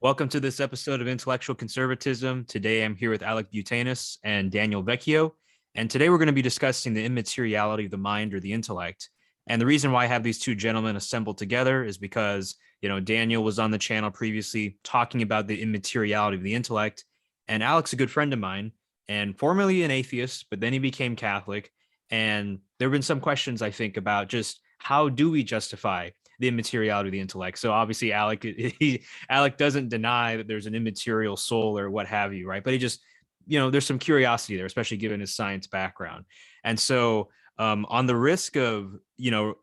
Welcome to this episode of Intellectual Conservatism. Today I'm here with Alec Butanis and Daniel Vecchio. And today we're going to be discussing the immateriality of the mind or the intellect. And the reason why I have these two gentlemen assembled together is because, Daniel was on the channel previously talking about the immateriality of the intellect. And Alec's a good friend of mine and formerly an atheist, but then he became Catholic. And there have been some questions, I think, about just how do we justify the immateriality of the intellect. So obviously Alec doesn't deny that there's an immaterial soul or what have you, right? But he just, there's some curiosity there, especially given his science background. And so on the risk of,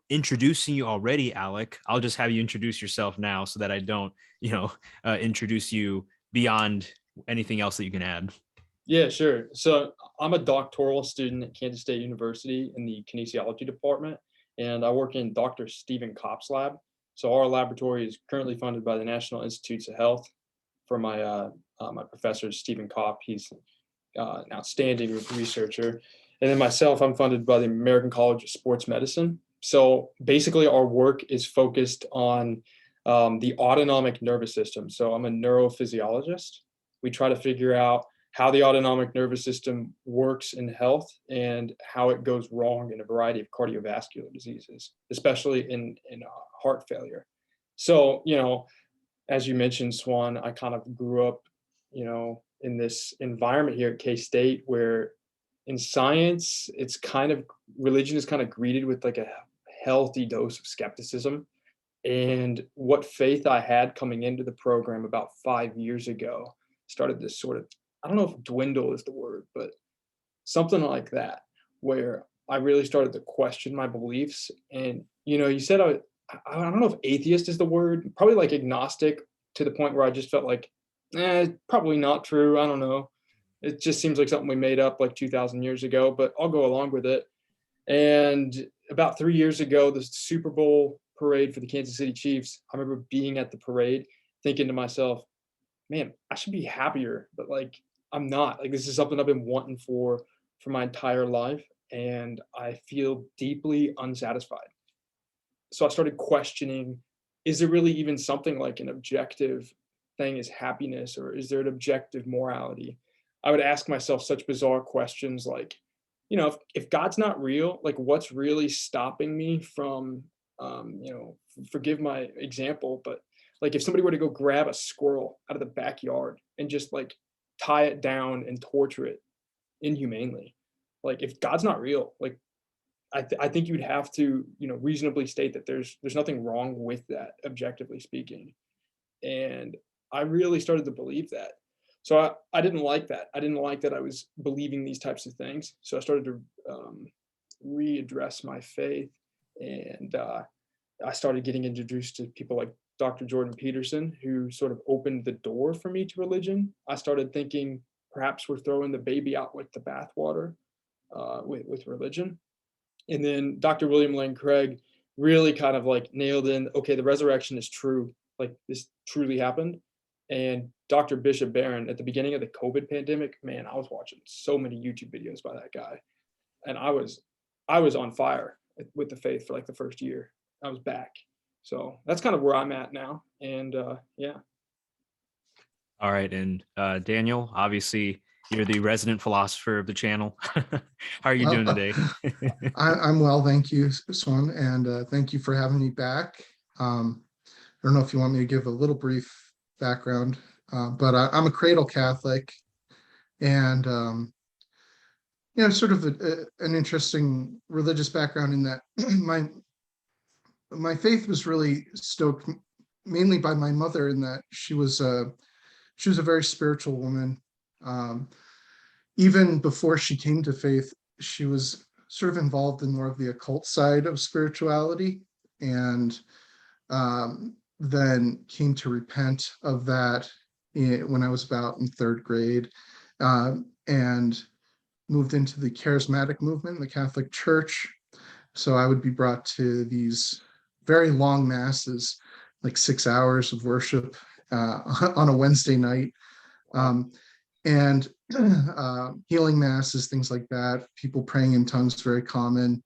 introducing you already, Alec, I'll just have you introduce yourself now so that I don't, introduce you beyond anything else that you can add. Yeah, sure. So I'm a doctoral student at Kansas State University in the kinesiology department, and I work in Dr. Stephen Kopp's lab. So our laboratory is currently funded by the National Institutes of Health. For my professor, Stephen Kopp, he's an outstanding researcher. And then myself, I'm funded by the American College of Sports Medicine. So basically, our work is focused on the autonomic nervous system. So I'm a neurophysiologist. We try to figure out how the autonomic nervous system works in health and how it goes wrong in a variety of cardiovascular diseases, especially in heart failure. So, as you mentioned, Swan, I kind of grew up, in this environment here at K-State where in science, religion is kind of greeted with like a healthy dose of skepticism. And what faith I had coming into the program about 5 years ago started this sort of, I don't know if dwindle is the word, but something like that, where I really started to question my beliefs. And, you said, I don't know if atheist is the word, probably like agnostic, to the point where I just felt like, probably not true. I don't know. It just seems like something we made up like 2,000 years ago, but I'll go along with it. And about 3 years ago, the Super Bowl parade for the Kansas City Chiefs, I remember being at the parade thinking to myself, man, I should be happier, but like I'm not. Like this is something I've been wanting for my entire life, and I feel deeply unsatisfied. So I started questioning, is there really even something like an objective thing as happiness, or is there an objective morality? I would ask myself such bizarre questions like, if God's not real, like what's really stopping me from, forgive my example, but like if somebody were to go grab a squirrel out of the backyard and just like tie it down and torture it inhumanely, like if God's not real, like I think you'd have to, reasonably state that there's nothing wrong with that, objectively speaking. And I really started to believe that. So I didn't like that. I didn't like that I was believing these types of things. So I started to readdress my faith, and I started getting introduced to people like Dr. Jordan Peterson, who sort of opened the door for me to religion. I started thinking perhaps we're throwing the baby out with the bathwater with religion. And then Dr. William Lane Craig really kind of like nailed in, okay, the resurrection is true. Like this truly happened. And Dr. Bishop Barron, at the beginning of the COVID pandemic, man, I was watching so many YouTube videos by that guy. And I was on fire with the faith for like the first year. I was back. So that's kind of where I'm at now. And yeah. All right. And Daniel, obviously, you're the resident philosopher of the channel. How are you Well, doing today? I'm well, thank you, Swan, and thank you for having me back. I don't know if you want me to give a little brief background, but I'm a cradle Catholic, and sort of an interesting religious background in that my faith was really stoked mainly by my mother, in that she was a very spiritual woman. Even before she came to faith, she was sort of involved in more of the occult side of spirituality, and then came to repent of that when I was about in third grade, and moved into the charismatic movement in the Catholic Church. So I would be brought to these very long masses, like 6 hours of worship on a Wednesday night. And healing masses, things like that. People praying in tongues, very common.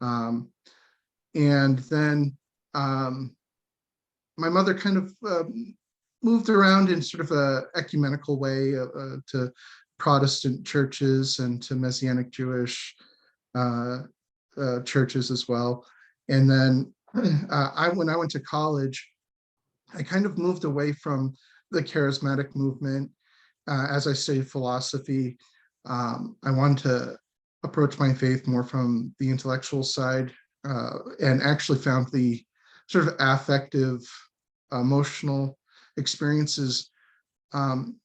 And then my mother kind of moved around in sort of a ecumenical way to Protestant churches and to Messianic Jewish churches as well. And then when I went to college, I kind of moved away from the charismatic movement. As I studied philosophy, I wanted to approach my faith more from the intellectual side, and actually found the sort of affective, emotional experiences. Um,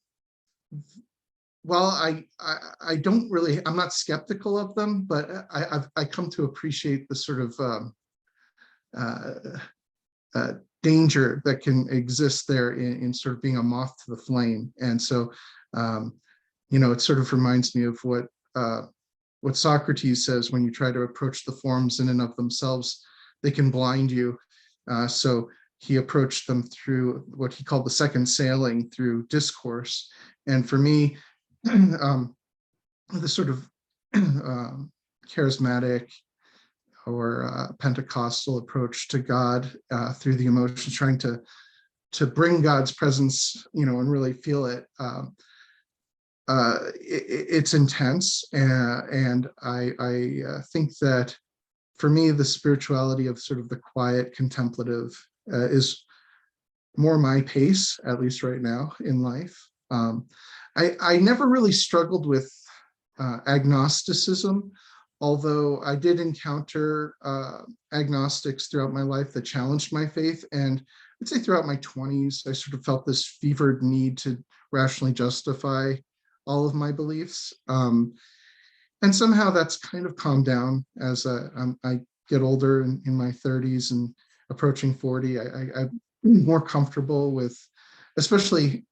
well, I don't really, I'm not skeptical of them, but I come to appreciate the sort of uh, danger that can exist there in sort of being a moth to the flame. And so, um, it sort of reminds me of what Socrates says: when you try to approach the forms in and of themselves, they can blind you. So he approached them through what he called the second sailing, through discourse. And for me, the sort of charismatic or Pentecostal approach to God through the emotions, trying to bring God's presence, and really feel it. It's intense, and I think that for me, the spirituality of sort of the quiet, contemplative is more my pace, at least right now in life. I never really struggled with agnosticism, although I did encounter agnostics throughout my life that challenged my faith. And I'd say throughout my 20s, I sort of felt this fevered need to rationally justify all of my beliefs. And somehow that's kind of calmed down as I get older in my 30s and approaching 40. I'm more comfortable with, especially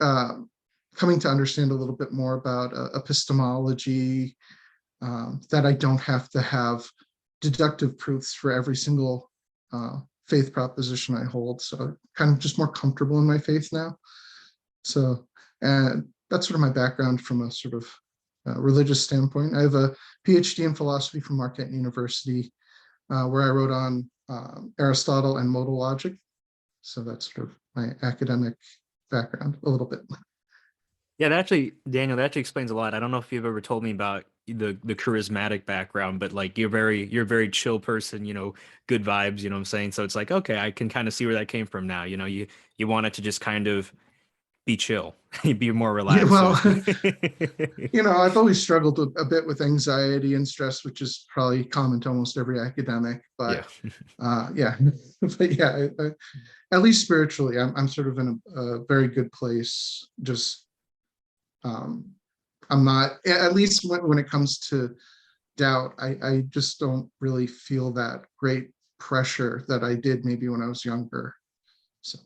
coming to understand a little bit more about epistemology, that I don't have to have deductive proofs for every single faith proposition I hold. So kind of just more comfortable in my faith now. So, and that's sort of my background from a sort of religious standpoint. I have a PhD in philosophy from Marquette University, where I wrote on Aristotle and modal logic. So that's sort of my academic background a little bit. Yeah, that actually, Daniel, that actually explains a lot. I don't know if you've ever told me about the charismatic background, but like you're a very chill person, good vibes, you know what I'm saying? So it's like, okay, I can kind of see where that came from now. You want it to just kind of be chill, be more Yeah, relaxed, so to well, speak. I've always struggled a bit with anxiety and stress, which is probably common to almost every academic. Yeah. But yeah, but yeah, at least spiritually, I'm sort of in a very good place. Just um, I'm not, at least when it comes to doubt, I just don't really feel that great pressure that I did maybe when I was younger. So.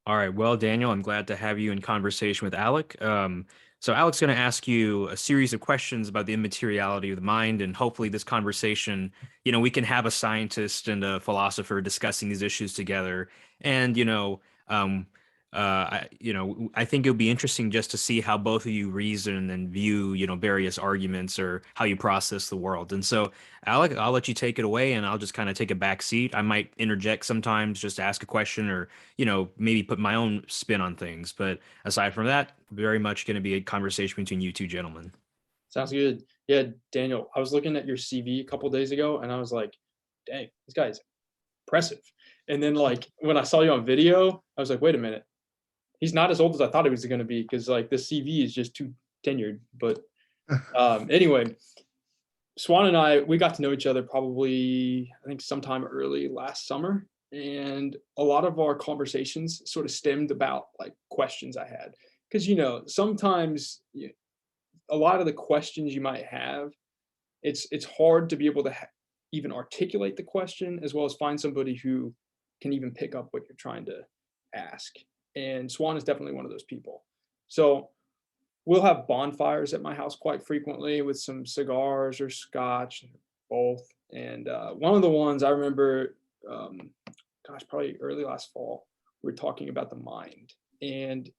All right. Well, Daniel, I'm glad to have you in conversation with Alec. So Alec's going to ask you a series of questions about the immateriality of the mind, and hopefully this conversation, we can have a scientist and a philosopher discussing these issues together. And, um, I think it would be interesting just to see how both of you reason and view, various arguments or how you process the world. And so, Alec, I'll let you take it away, and I'll just kind of take a back seat. I might interject sometimes, just ask a question, or maybe put my own spin on things. But aside from that, very much going to be a conversation between you two gentlemen. Sounds good. Yeah, Daniel, I was looking at your CV a couple days ago, and I was like, dang, this guy's impressive. And then like when I saw you on video, I was like, wait a minute, he's not as old as I thought he was going to be, because like the CV is just too tenured. But anyway, Swan and I, we got to know each other probably, I think, sometime early last summer. And a lot of our conversations sort of stemmed about like questions I had. Because, sometimes a lot of the questions you might have, it's hard to be able to even articulate the question, as well as find somebody who can even pick up what you're trying to ask. And Swan is definitely one of those people. So we'll have bonfires at my house quite frequently with some cigars or scotch, both. And one of the ones I remember, probably early last fall, we were talking about the mind. And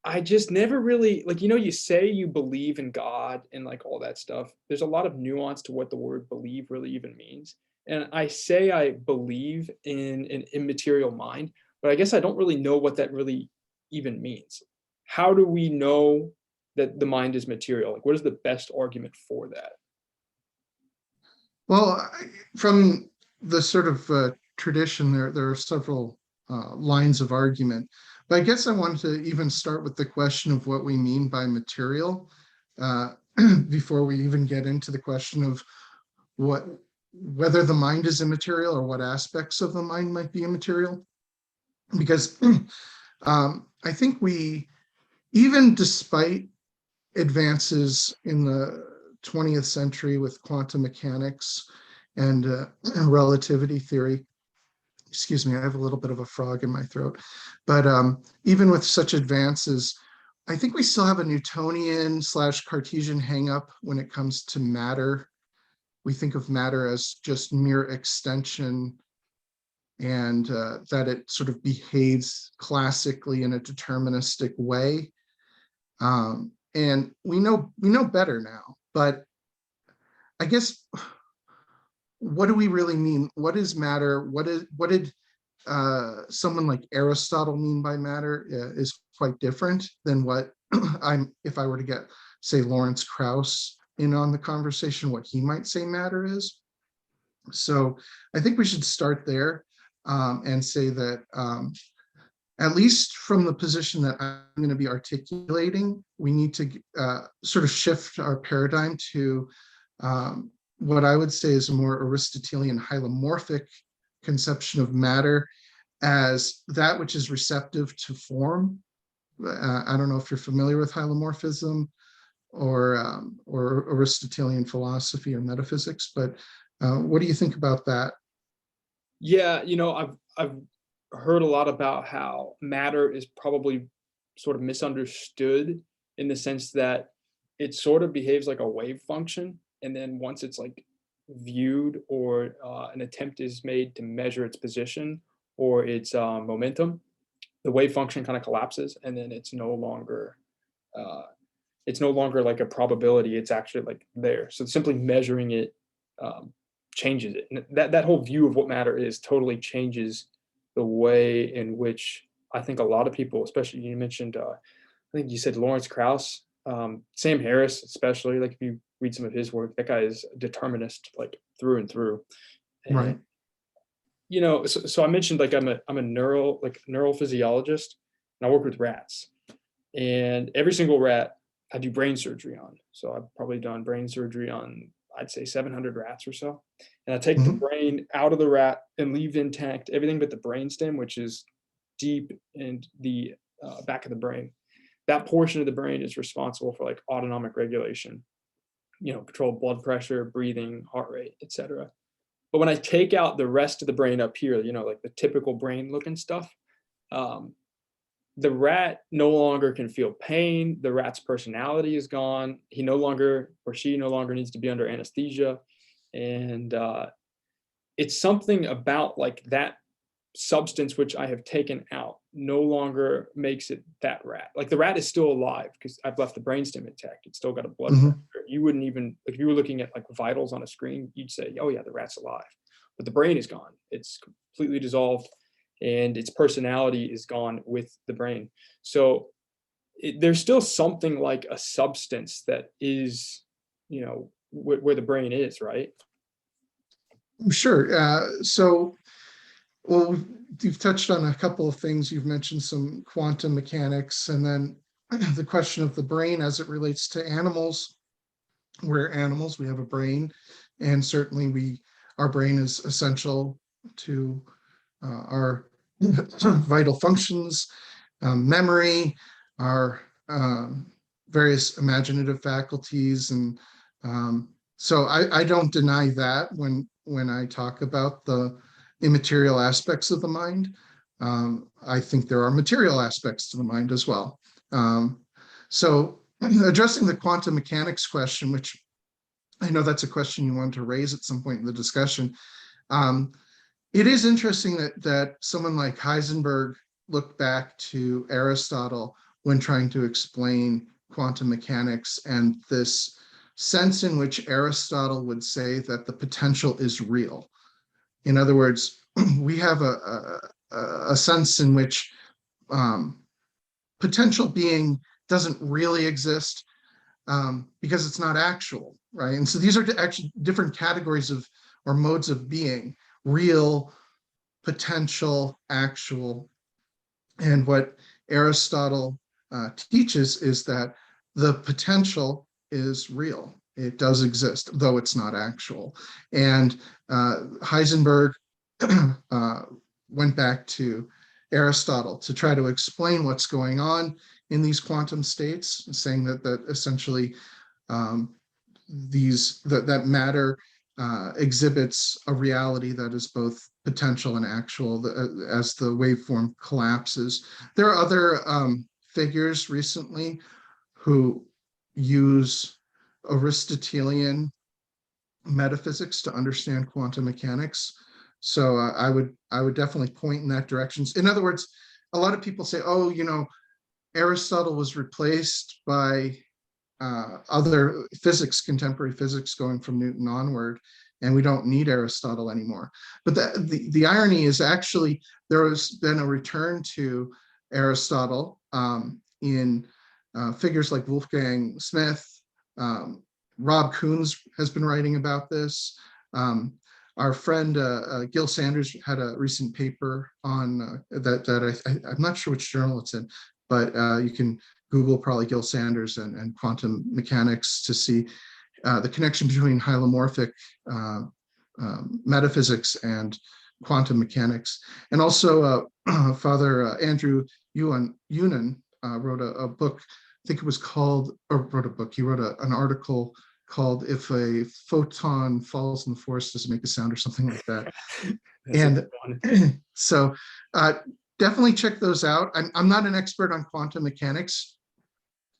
I just never really, like, you say you believe in God and like all that stuff. There's a lot of nuance to what the word believe really even means. And I say I believe in an immaterial mind, but I guess I don't really know what that really even means. How do we know that the mind is material? Like, what is the best argument for that? Well, from the sort of tradition, there are several lines of argument. But I guess I wanted to even start with the question of what we mean by material uh, before we even get into the question of whether the mind is immaterial or what aspects of the mind might be immaterial. Because I think even despite advances in the 20th century with quantum mechanics and relativity theory. Excuse me, I have a little bit of a frog in my throat. But even with such advances, I think we still have a Newtonian / Cartesian hangup when it comes to matter. We think of matter as just mere extension, and that it sort of behaves classically in a deterministic way. And we know better now, but I guess what do we really mean? What is matter? What did someone like Aristotle mean by matter is quite different than what if I were to get, say, Lawrence Krauss in on the conversation, what he might say matter is. So I think we should start there and say that at least from the position that I'm going to be articulating, we need to sort of shift our paradigm to what I would say is a more Aristotelian hylomorphic conception of matter as that which is receptive to form. I don't know if you're familiar with hylomorphism or Aristotelian philosophy or metaphysics, but what do you think about that? Yeah, I've heard a lot about how matter is probably sort of misunderstood in the sense that it sort of behaves like a wave function, and then once it's like viewed or an attempt is made to measure its position or its momentum, the wave function kind of collapses, and then uh, it's no longer like a probability. It's actually like there. So simply measuring it um, changes it. And that whole view of what matter is totally changes the way in which I think a lot of people, especially you mentioned, I think you said Lawrence Krauss, Sam Harris, especially, like if you read some of his work, that guy is a determinist like through and through. Right. And so I mentioned like I'm a neural physiologist, and I work with rats. And every single rat I do brain surgery on. So I've probably done brain surgery on, I'd say 700 rats or so. And I take the Mhm. brain out of the rat and leave intact everything but the brainstem, which is deep in the back of the brain. That portion of the brain is responsible for like autonomic regulation, control blood pressure, breathing, heart rate, etc. But when I take out the rest of the brain up here, like the typical brain looking stuff, um, the rat no longer can feel pain. The rat's personality is gone. He no longer, or she no longer, needs to be under anesthesia. And it's something about like that substance which I have taken out no longer makes it that rat. Like the rat is still alive because I've left the brainstem intact. It's still got a blood Mhm. pressure. You wouldn't even, like if you were looking at like vitals on a screen, you'd say, oh yeah, the rat's alive. But the brain is gone. It's completely dissolved, and its personality is gone with the brain. So there's still something like a substance that is, where the brain is, right? Sure. Well, you've touched on a couple of things. You've mentioned some quantum mechanics, and then the question of the brain as it relates to animals. We're animals, we have a brain, and certainly our brain is essential to our vital functions, memory, our various imaginative faculties, and so I don't deny that when I talk about the immaterial aspects of the mind. I think there are material aspects to the mind as well. So addressing the quantum mechanics question, which I know that's a question you wanted to raise at some point in the discussion. It is interesting that someone like Heisenberg looked back to Aristotle when trying to explain quantum mechanics, and this sense in which Aristotle would say that the potential is real. In other words, we have a sense in which potential being doesn't really exist because it's not actual, right? And so these are actually different categories of or modes of being: real, potential, actual. And what Aristotle teaches is that the potential is real. It does exist, though it's not actual. And Heisenberg went back to Aristotle to try to explain what's going on in these quantum states, saying that essentially that matter exhibits a reality that is both potential and actual as the waveform collapses. There are other figures recently who use Aristotelian metaphysics to understand quantum mechanics. So I would definitely point in that direction. In other words, a lot of people say, oh, Aristotle was replaced by other physics, contemporary physics, going from Newton onward, and we don't need Aristotle anymore. But the irony is actually there has been a return to Aristotle in figures like Wolfgang Smith. Rob Koons has been writing about this. Our friend Gil Sanders had a recent paper on that I'm not sure which journal it's in, but you can Google probably Gil Sanders and quantum mechanics to see the connection between hylomorphic metaphysics and quantum mechanics. And also Father Andrew Yunan wrote a book, I think it was called, or wrote a book, he wrote an article called "If a Photon Falls in the Forest, Does It Make a Sound?" or something like that. And so definitely check those out. I'm not an expert on quantum mechanics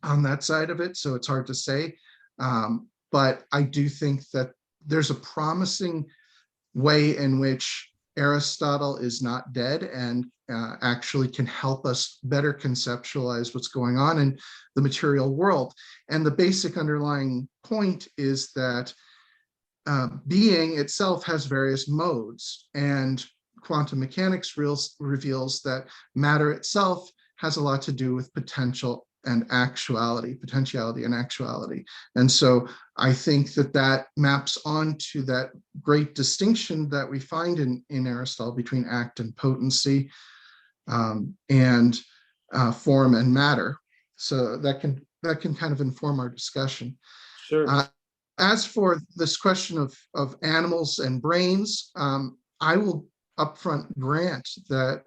on that side of it, so it's hard to say. But I do think that there's a promising way in which Aristotle is not dead and actually can help us better conceptualize what's going on in the material world. And the basic underlying point is that being itself has various modes, and quantum mechanics reveals that matter itself has a lot to do with potentiality and actuality. And so I think that maps onto that great distinction that we find in Aristotle between act and potency, and form and matter. So that can kind of inform our discussion. Sure. As for this question of animals and brains, I will upfront grant that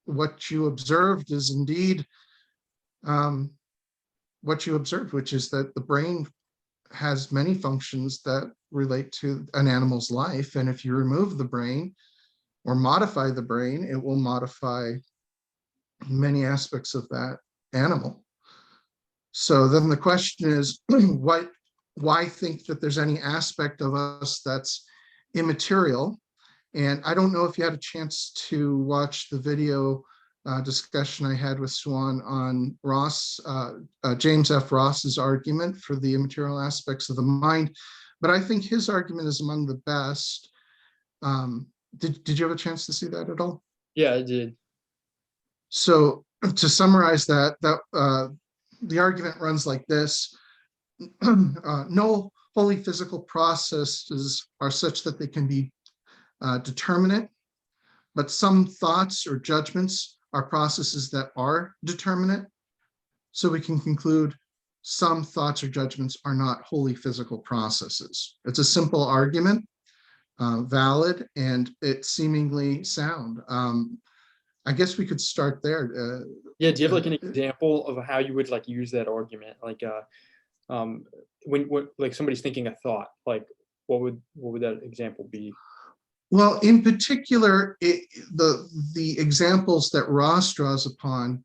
what you observed is indeed what you observed, which is that the brain has many functions that relate to an animal's life. And if you remove the brain or modify the brain, it will modify many aspects of that animal. So then the question is, why think that there's any aspect of us that's immaterial? And I don't know if you had a chance to watch the video discussion I had with Swan on James F. Ross's argument for the immaterial aspects of the mind, but I think his argument is among the best. Did you have a chance to see that at all? Yeah, I did. So to summarize that, the argument runs like this. No wholly physical processes are such that they can be determinate, but some thoughts or judgments are processes that are determinate. So we can conclude some thoughts or judgments are not wholly physical processes. It's a simple argument, valid, and it's seemingly sound. I guess we could start there. Yeah, do you have like an example of how you would like use that argument? Like when like somebody's thinking a thought, like what would that example be? Well, in particular, the examples that Ross draws upon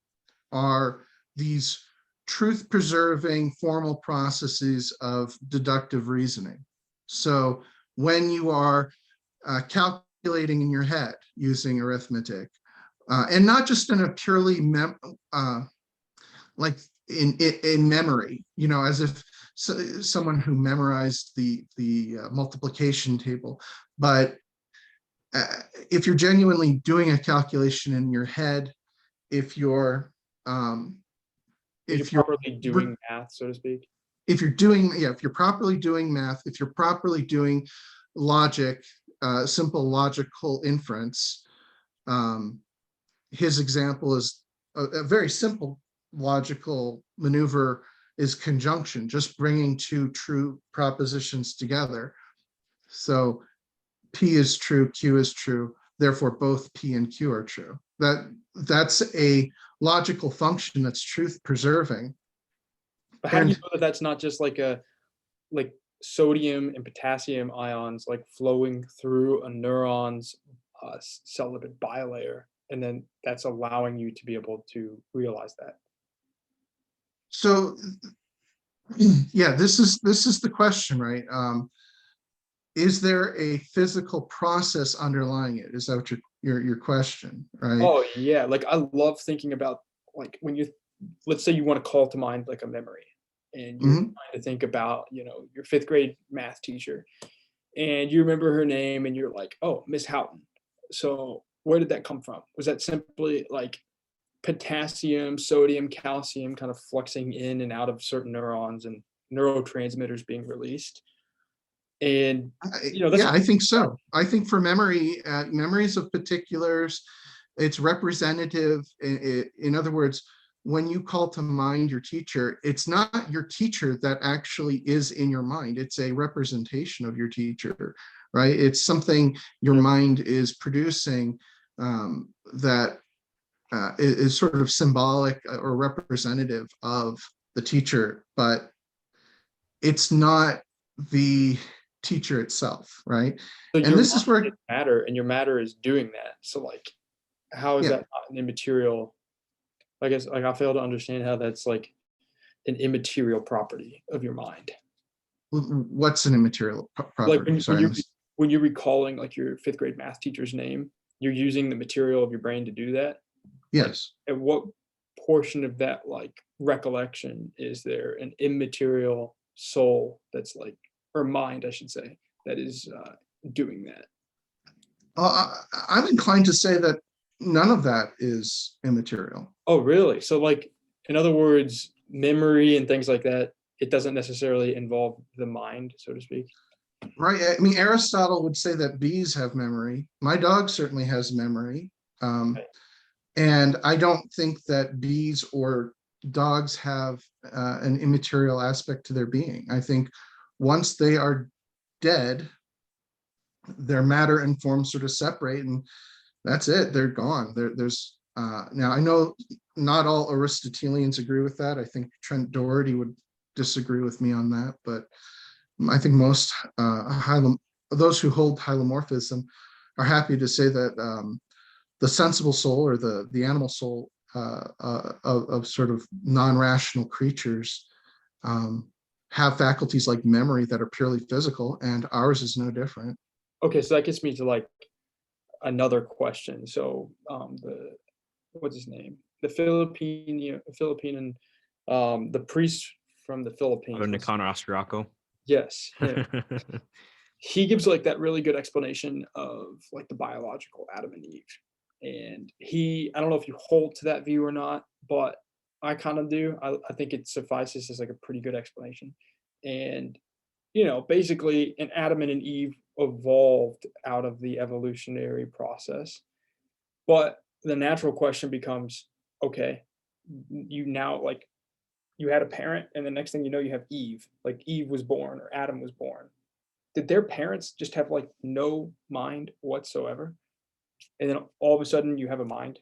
are these truth-preserving formal processes of deductive reasoning. So when you are calculating in your head using arithmetic, and not just in a purely like in memory, as if someone who memorized the multiplication table, but if you're genuinely doing a calculation in your head, if you're um, If you're properly doing math, so to speak. if you're doing, yeah, if you're properly doing math, if you're properly doing logic, simple logical inference, um, his example is a very simple logical maneuver is conjunction, just bringing two true propositions together. So P is true, Q is true, therefore both P and Q are true. That's a logical function that's truth preserving. But how do you know that that's not just like sodium and potassium ions like flowing through a neuron's cell lipid bilayer, and then that's allowing you to be able to realize that? So yeah, this is the question, right? Is there a physical process underlying it? Is that what your question, right? Oh yeah, like I love thinking about like when you, let's say you want to call to mind like a memory, and you're trying to think about, you know, your fifth grade math teacher, and you remember her name, and you're like, oh, Miss Houghton. So where did that come from? Was that simply like potassium, sodium, calcium kind of fluxing in and out of certain neurons and neurotransmitters being released? And you know, that's Yeah, I think so. I think for memory, memories of particulars, it's representative. In other words, when you call to mind your teacher, it's not your teacher that actually is in your mind. It's a representation of your teacher, right? It's something your mind is producing that is sort of symbolic or representative of the teacher, but it's not the teacher itself, right? so And your this is where matter, and your matter is doing that. So like, how is yeah, that not an immaterial? I guess like I fail to understand how that's like an immaterial property of your mind. what's an immaterial Like property? when you're recalling like your fifth grade math teacher's name, you're using the material of your brain to do that. Like, Yes. at what portion of that like recollection is there an immaterial soul that's like, or mind, I should say, that is doing that? I'm inclined to say that none of that is immaterial. Oh, really? So like, in other words, memory and things like that, it doesn't necessarily involve the mind, so to speak. Right. I mean, Aristotle would say that bees have memory. My dog certainly has memory. Right. And I don't think that bees or dogs have an immaterial aspect to their being. I think once they are dead, their matter and form sort of separate, and that's it. They're gone. There's now I know not all Aristotelians agree with that. I think Trent Doherty would disagree with me on that, but I think most those who hold hylomorphism are happy to say that the sensible soul or the animal soul of sort of non-rational creatures have faculties like memory that are purely physical, and ours is no different. Okay, so that gets me to like another question. So the, what's his name? The Philippine, the priest from the Philippines. Nicanor Austriaco. Yes. He gives like that really good explanation of like the biological Adam and Eve. And I don't know if you hold to that view or not, but I kind of do. I think it suffices as like a pretty good explanation. And, you know, basically an Adam and an Eve evolved out of the evolutionary process. But the natural question becomes, okay, you now like, you had a parent, and the next thing you know, you have Eve. Like Eve was born or Adam was born. Did their parents just have like no mind whatsoever? And then all of a sudden you have a mind?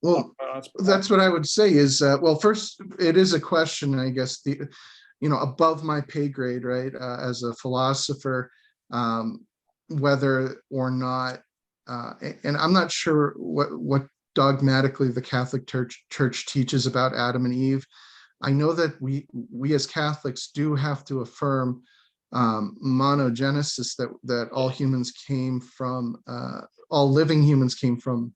Well, that's what I would say is, well, first, it is a question, I guess, above my pay grade, right? As a philosopher, whether or not, and I'm not sure what dogmatically the Catholic Church teaches about Adam and Eve. I know that we as Catholics do have to affirm monogenesis, that all humans came from, all living humans came from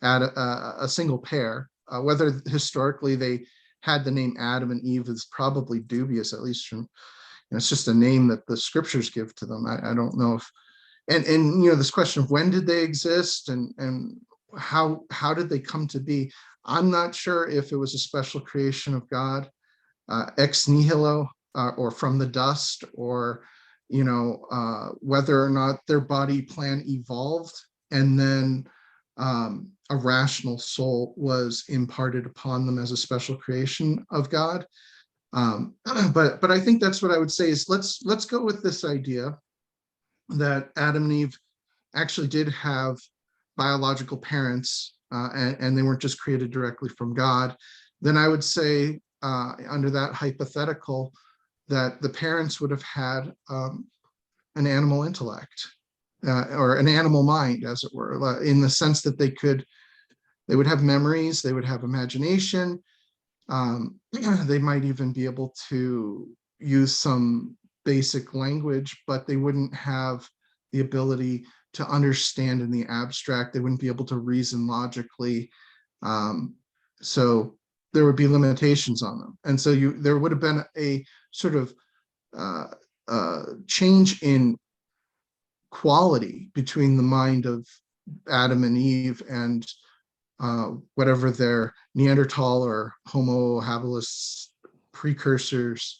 a single pair. Whether historically they had the name Adam and Eve is probably dubious, at least from, it's just a name that the scriptures give to them. I don't know if, and this question of when did they exist, and how did they come to be. I'm not sure if it was a special creation of God, ex nihilo, or from the dust, or whether or not their body plan evolved and then a rational soul was imparted upon them as a special creation of God. But I think that's what I would say is let's go with this idea that Adam and Eve actually did have biological parents, and they weren't just created directly from God. Then I would say, under that hypothetical, that the parents would have had an animal intellect, or an animal mind, as it were, in the sense that they would have memories, they would have imagination, they might even be able to use some basic language, but they wouldn't have the ability to understand in the abstract. They wouldn't be able to reason logically. So there would be limitations on them. And so there would have been a sort of change in quality between the mind of Adam and Eve and whatever their Neanderthal or Homo habilis precursors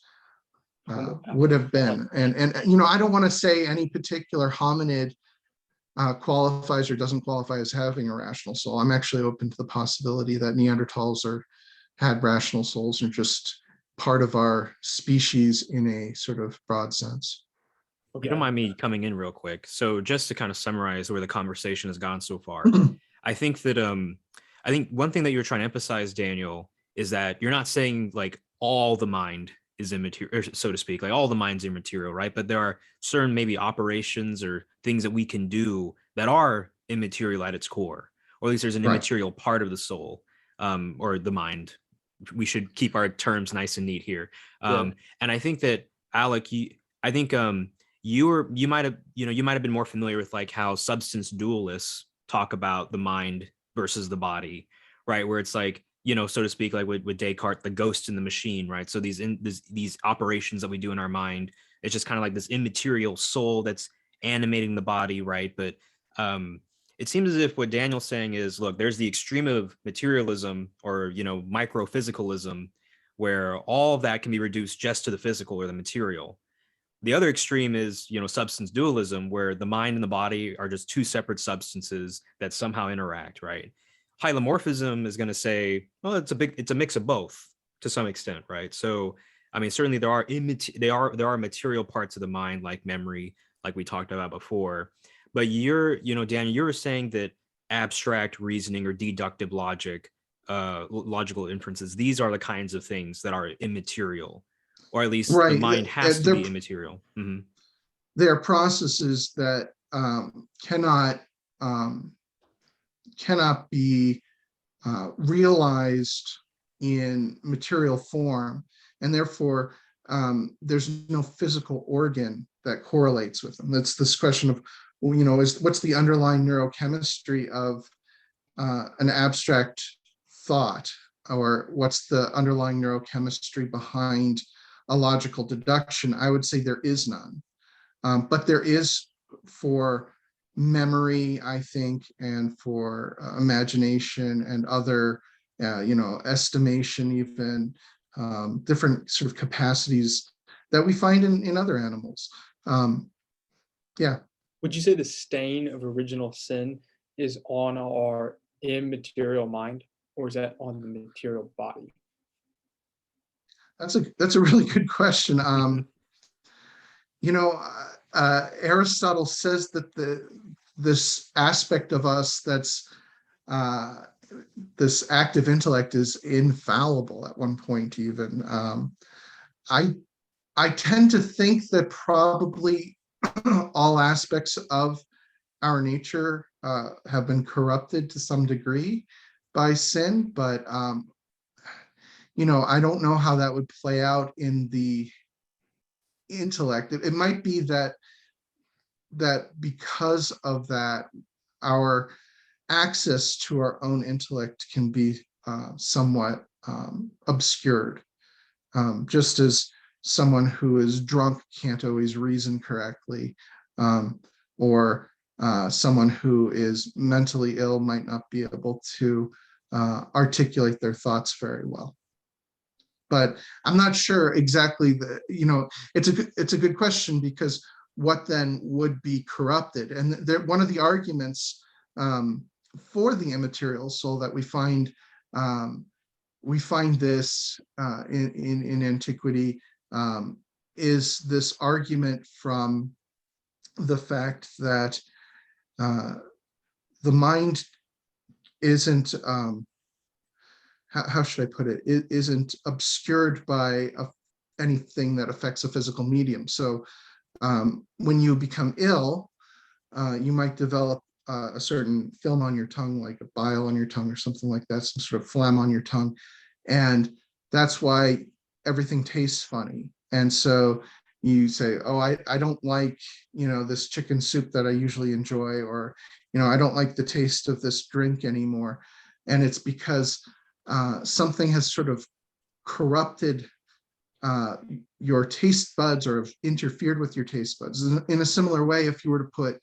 would have been. And I don't want to say any particular hominid qualifies or doesn't qualify as having a rational soul. I'm actually open to the possibility that Neanderthals had rational souls and just part of our species in a sort of broad sense. You don't mind me coming in real quick. So just to kind of summarize where the conversation has gone so far, I think that I think one thing that you're trying to emphasize, Daniel, is that you're not saying like all the mind is immaterial, or so to speak, like all the mind's immaterial, right? But there are certain maybe operations or things that we can do that are immaterial at its core, or at least there's an immaterial part of the soul, or the mind. We should keep our terms nice and neat here. And I think that Alec, I think you might have been more familiar with like how substance dualists talk about the mind versus the body, right? Where it's like, so to speak, like with Descartes, the ghost in the machine, right? So these operations that we do in our mind, it's just kind of like this immaterial soul that's animating the body, right? But it seems as if what Daniel's saying is, look, there's the extreme of materialism or microphysicalism, where all of that can be reduced just to the physical or the material. The other extreme is, substance dualism, where the mind and the body are just two separate substances that somehow interact, right? Hylomorphism is going to say, well, it's a mix of both to some extent, right? So, I mean, certainly there are material parts of the mind, like memory, like we talked about before. But Daniel, you were saying that abstract reasoning or deductive logic, logical inferences, these are the kinds of things that are immaterial, or at least the mind has to be immaterial. Mm-hmm. There are processes that cannot be realized in material form, and therefore there's no physical organ that correlates with them. That's this question of, what's the underlying neurochemistry of an abstract thought, or what's the underlying neurochemistry behind a logical deduction? I would say there is none. But there is for memory, I think, and for imagination and other, estimation, even different sort of capacities that we find in other animals. Would you say the stain of original sin is on our immaterial mind, or is that on the material body? That's a really good question. Aristotle says that this aspect of us that's this active intellect is infallible at one point even. I tend to think that probably all aspects of our nature have been corrupted to some degree by sin, but I don't know how that would play out in the intellect. It might be that because of that, our access to our own intellect can be somewhat obscured, just as someone who is drunk can't always reason correctly. or someone who is mentally ill might not be able to articulate their thoughts very well. But I'm not sure exactly it's a good question, because what then would be corrupted? And one of the arguments for the immaterial soul that we find this in antiquity is this argument from the fact that the mind isn't how should I put it? It isn't obscured by anything that affects a physical medium. So when you become ill, you might develop a certain film on your tongue, like a bile on your tongue or something like that, some sort of phlegm on your tongue. And that's why everything tastes funny. And so you say, oh, I don't like, this chicken soup that I usually enjoy, or, I don't like the taste of this drink anymore. And it's because something has sort of corrupted your taste buds, or have interfered with your taste buds. In a similar way, if you were to put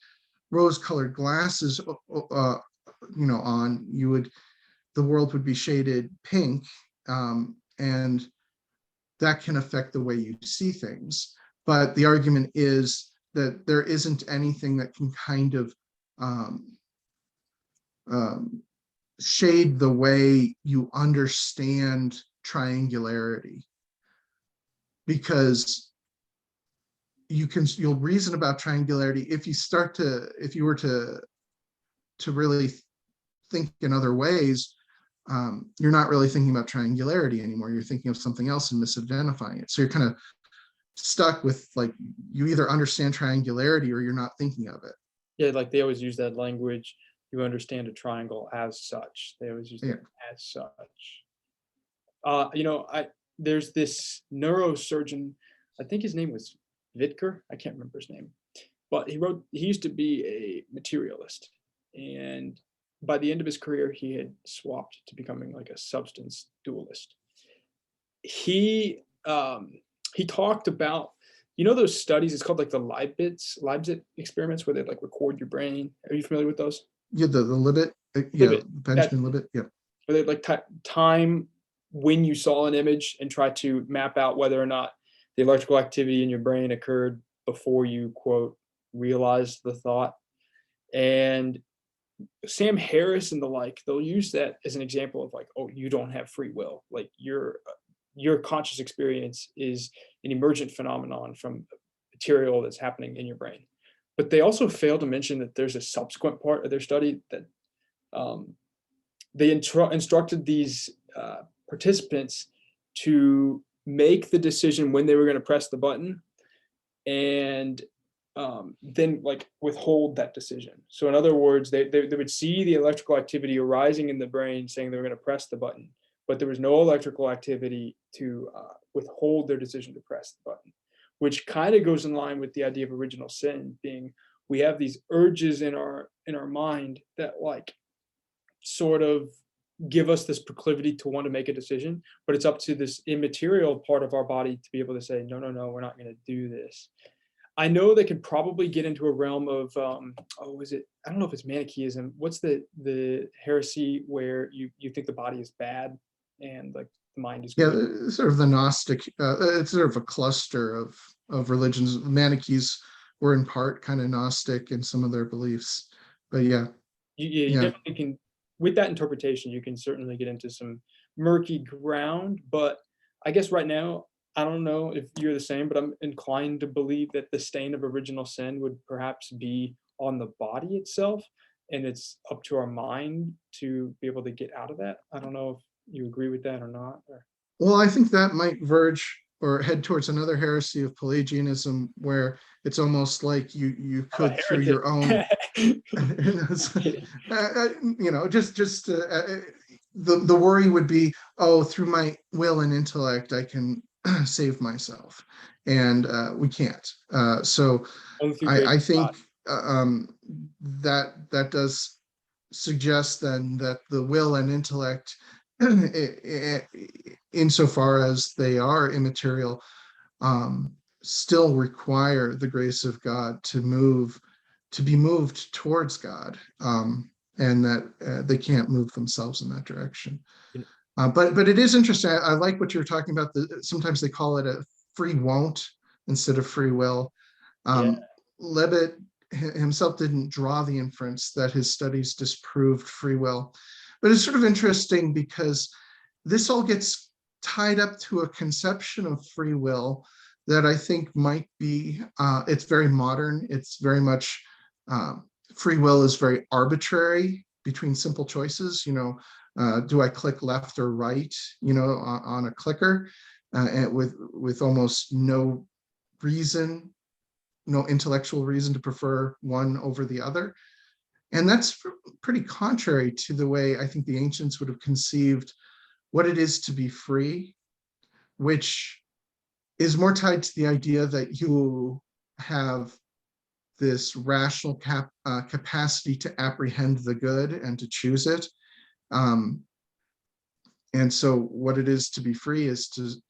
rose-colored glasses, on, the world would be shaded pink, and that can affect the way you see things. But the argument is that there isn't anything that can kind of shade the way you understand triangularity, because you'll reason about triangularity if you were to really think in other ways. You're not really thinking about triangularity anymore. You're thinking of something else and misidentifying it. So you're kind of stuck with, like, you either understand triangularity or you're not thinking of it. Yeah, like they always use that language. You understand a triangle as such. They always use it as such. There's this neurosurgeon, I think his name was Vitker. I can't remember his name, but he used to be a materialist, and by the end of his career, he had swapped to becoming like a substance dualist. He talked about, those studies, it's called like the Leibniz experiments, where they like record your brain. Are you familiar with those? Yeah, the Libet, Benjamin Libet, yeah. Where they like time when you saw an image and try to map out whether or not the electrical activity in your brain occurred before you, quote, realized the thought. And Sam Harris and the like, they'll use that as an example of like, oh, you don't have free will. Like your conscious experience is an emergent phenomenon from material that's happening in your brain. But they also fail to mention that there's a subsequent part of their study that they instructed these participants to make the decision when they were going to press the button, and then like withhold that decision. So in other words, they would see the electrical activity arising in the brain saying they were going to press the button, but there was no electrical activity to withhold their decision to press the button, which kind of goes in line with the idea of original sin being, we have these urges in our mind that like sort of give us this proclivity to want to make a decision, but it's up to this immaterial part of our body to be able to say, no, we're not going to do this. I know they could probably get into a realm of, I don't know if it's Manichaeism. What's the heresy where you think the body is bad and like the mind is good? Yeah, sort of the Gnostic, it's sort of a cluster of religions. Manichaees were in part kind of Gnostic in some of their beliefs, but you definitely can, with that interpretation, you can certainly get into some murky ground. But I guess right now, I don't know if you're the same, but I'm inclined to believe that the stain of original sin would perhaps be on the body itself, and it's up to our mind to be able to get out of that. I don't know if you agree with that or not. Well, I think that might verge or head towards another heresy of Pelagianism, where it's almost like you could, through your own the worry would be, oh, through my will and intellect I can save myself, and we can't. So I think that does suggest then that the will and intellect, insofar as they are immaterial, still require the grace of God to move to be moved towards God, and that they can't move themselves in that direction. But it is interesting. I like what you're talking about. Sometimes they call it a free won't instead of free will. Yeah. Levitt himself didn't draw the inference that his studies disproved free will. But it's sort of interesting because this all gets tied up to a conception of free will that I think might be, it's very modern. It's very much, free will is very arbitrary between simple choices. Do I click left or right, on a clicker, and with almost no reason, no intellectual reason to prefer one over the other. And that's pretty contrary to the way I think the ancients would have conceived what it is to be free, which is more tied to the idea that you have this rational capacity to apprehend the good and to choose it. And so what it is to be free is to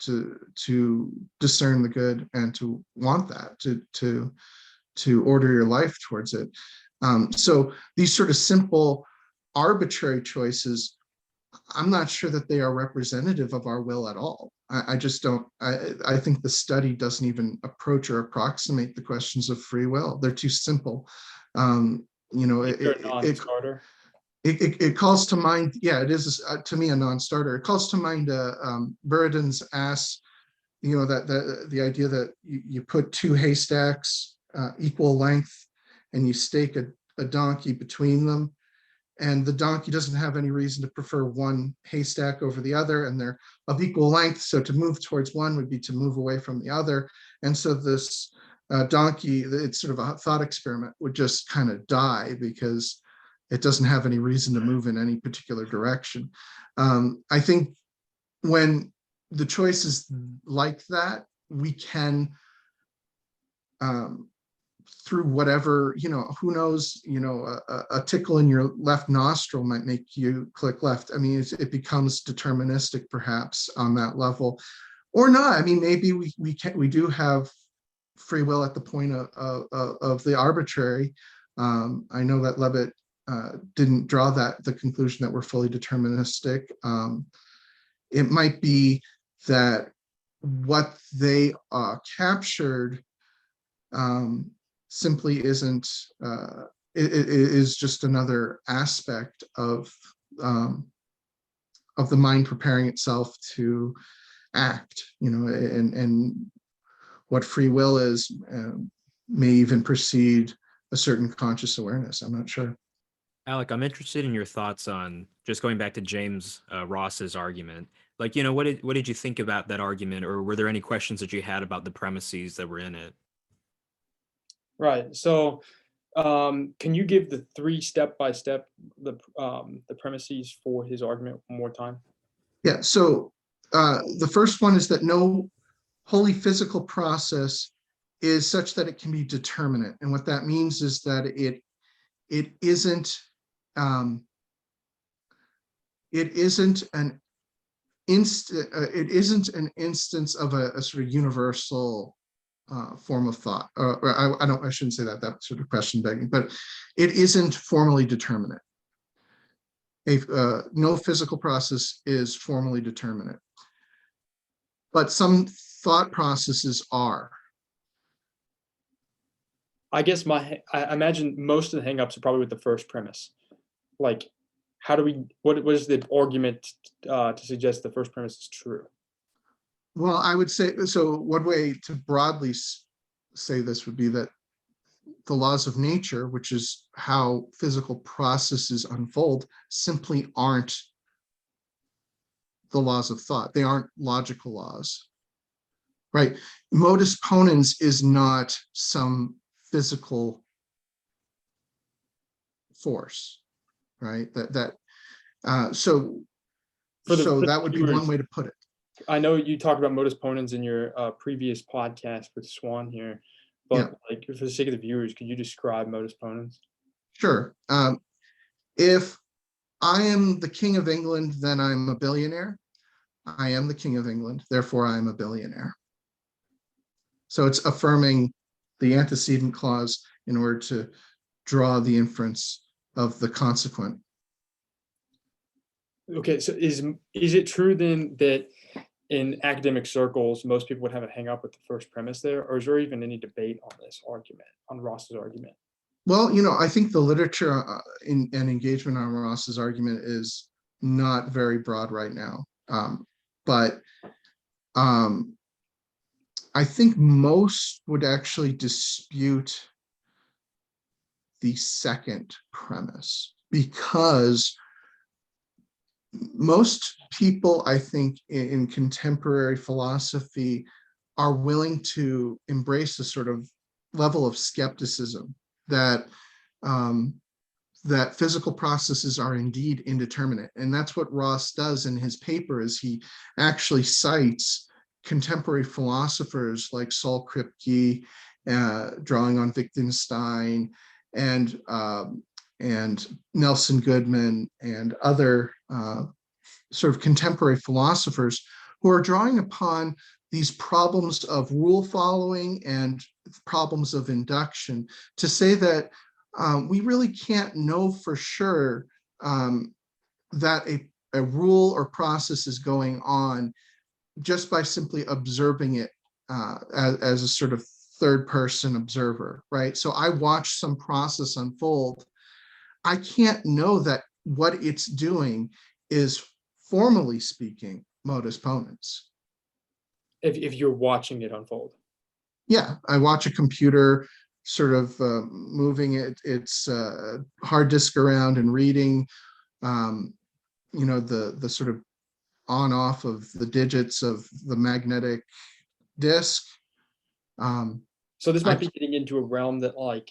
discern the good and to want that, to order your life towards it. So these sort of simple, arbitrary choices, I'm not sure that they are representative of our will at all. I just don't, I think the study doesn't even approach or approximate the questions of free will. They're too simple. It calls to mind, yeah, it is to me a non-starter. It calls to mind Buridan's ass, that the idea that you put two haystacks equal length and you stake a donkey between them, and the donkey doesn't have any reason to prefer one haystack over the other, and they're of equal length, so to move towards one would be to move away from the other. And so this donkey, it's sort of a thought experiment, would just kind of die because it doesn't have any reason to move in any particular direction. I think when the choice is like that, we can, through whatever, who knows, a tickle in your left nostril might make you click left. I mean, it becomes deterministic perhaps on that level, or not. I mean, maybe we do have free will at the point of the arbitrary. I know that Levitt didn't draw the conclusion that we're fully deterministic. It might be that what they captured simply isn't, it is just another aspect of the mind preparing itself to act, and what free will is may even precede a certain conscious awareness. I'm not sure. Alec, I'm interested in your thoughts on just going back to James Ross's argument. Like, what did you think about that argument, or were there any questions that you had about the premises that were in it? Right. So, can you give the three step-by-step the premises for his argument one more time? Yeah. So the first one is that no wholly physical process is such that it can be determinate, and what that means is that it isn't an instance of a sort of universal form of thought. I shouldn't say that. That's sort of question begging, but it isn't formally determinate. No physical process is formally determinate, but some thought processes are. I guess I imagine most of the hangups are probably with the first premise. Like, how do we? What is the argument to suggest the first premise is true? Well, I would say so. One way to broadly say this would be that the laws of nature, which is how physical processes unfold, simply aren't the laws of thought. They aren't logical laws, right? Modus Ponens is not some physical force, right? So that would be one way to put it. I know you talked about modus ponens in your previous podcast with Swan here, but like for the sake of the viewers, could you describe modus ponens? Sure. If I am the King of England, then I'm a billionaire. I am the King of England, therefore I am a billionaire. So it's affirming the antecedent clause in order to draw the inference of the consequent. Okay, so is it true then that in academic circles, most people would have a hang up with the first premise there, or is there even any debate on this argument, on Ross's argument? Well, I think the literature and engagement on Ross's argument is not very broad right now. But I think most would actually dispute the second premise, because most people, I think, in contemporary philosophy are willing to embrace a sort of level of skepticism that that physical processes are indeed indeterminate. And that's what Ross does in his paper, is he actually cites contemporary philosophers like Saul Kripke, drawing on Wittgenstein, and Nelson Goodman, and other sort of contemporary philosophers who are drawing upon these problems of rule following and problems of induction to say that we really can't know for sure that a rule or process is going on just by simply observing it as a sort of third person observer, right? So I watch some process unfold. I can't know that what it's doing is, formally speaking, modus ponens. If you're watching it unfold. Yeah, I watch a computer sort of moving its hard disk around and reading, the sort of on off of the digits of the magnetic disk. So this might be getting into a realm that, like,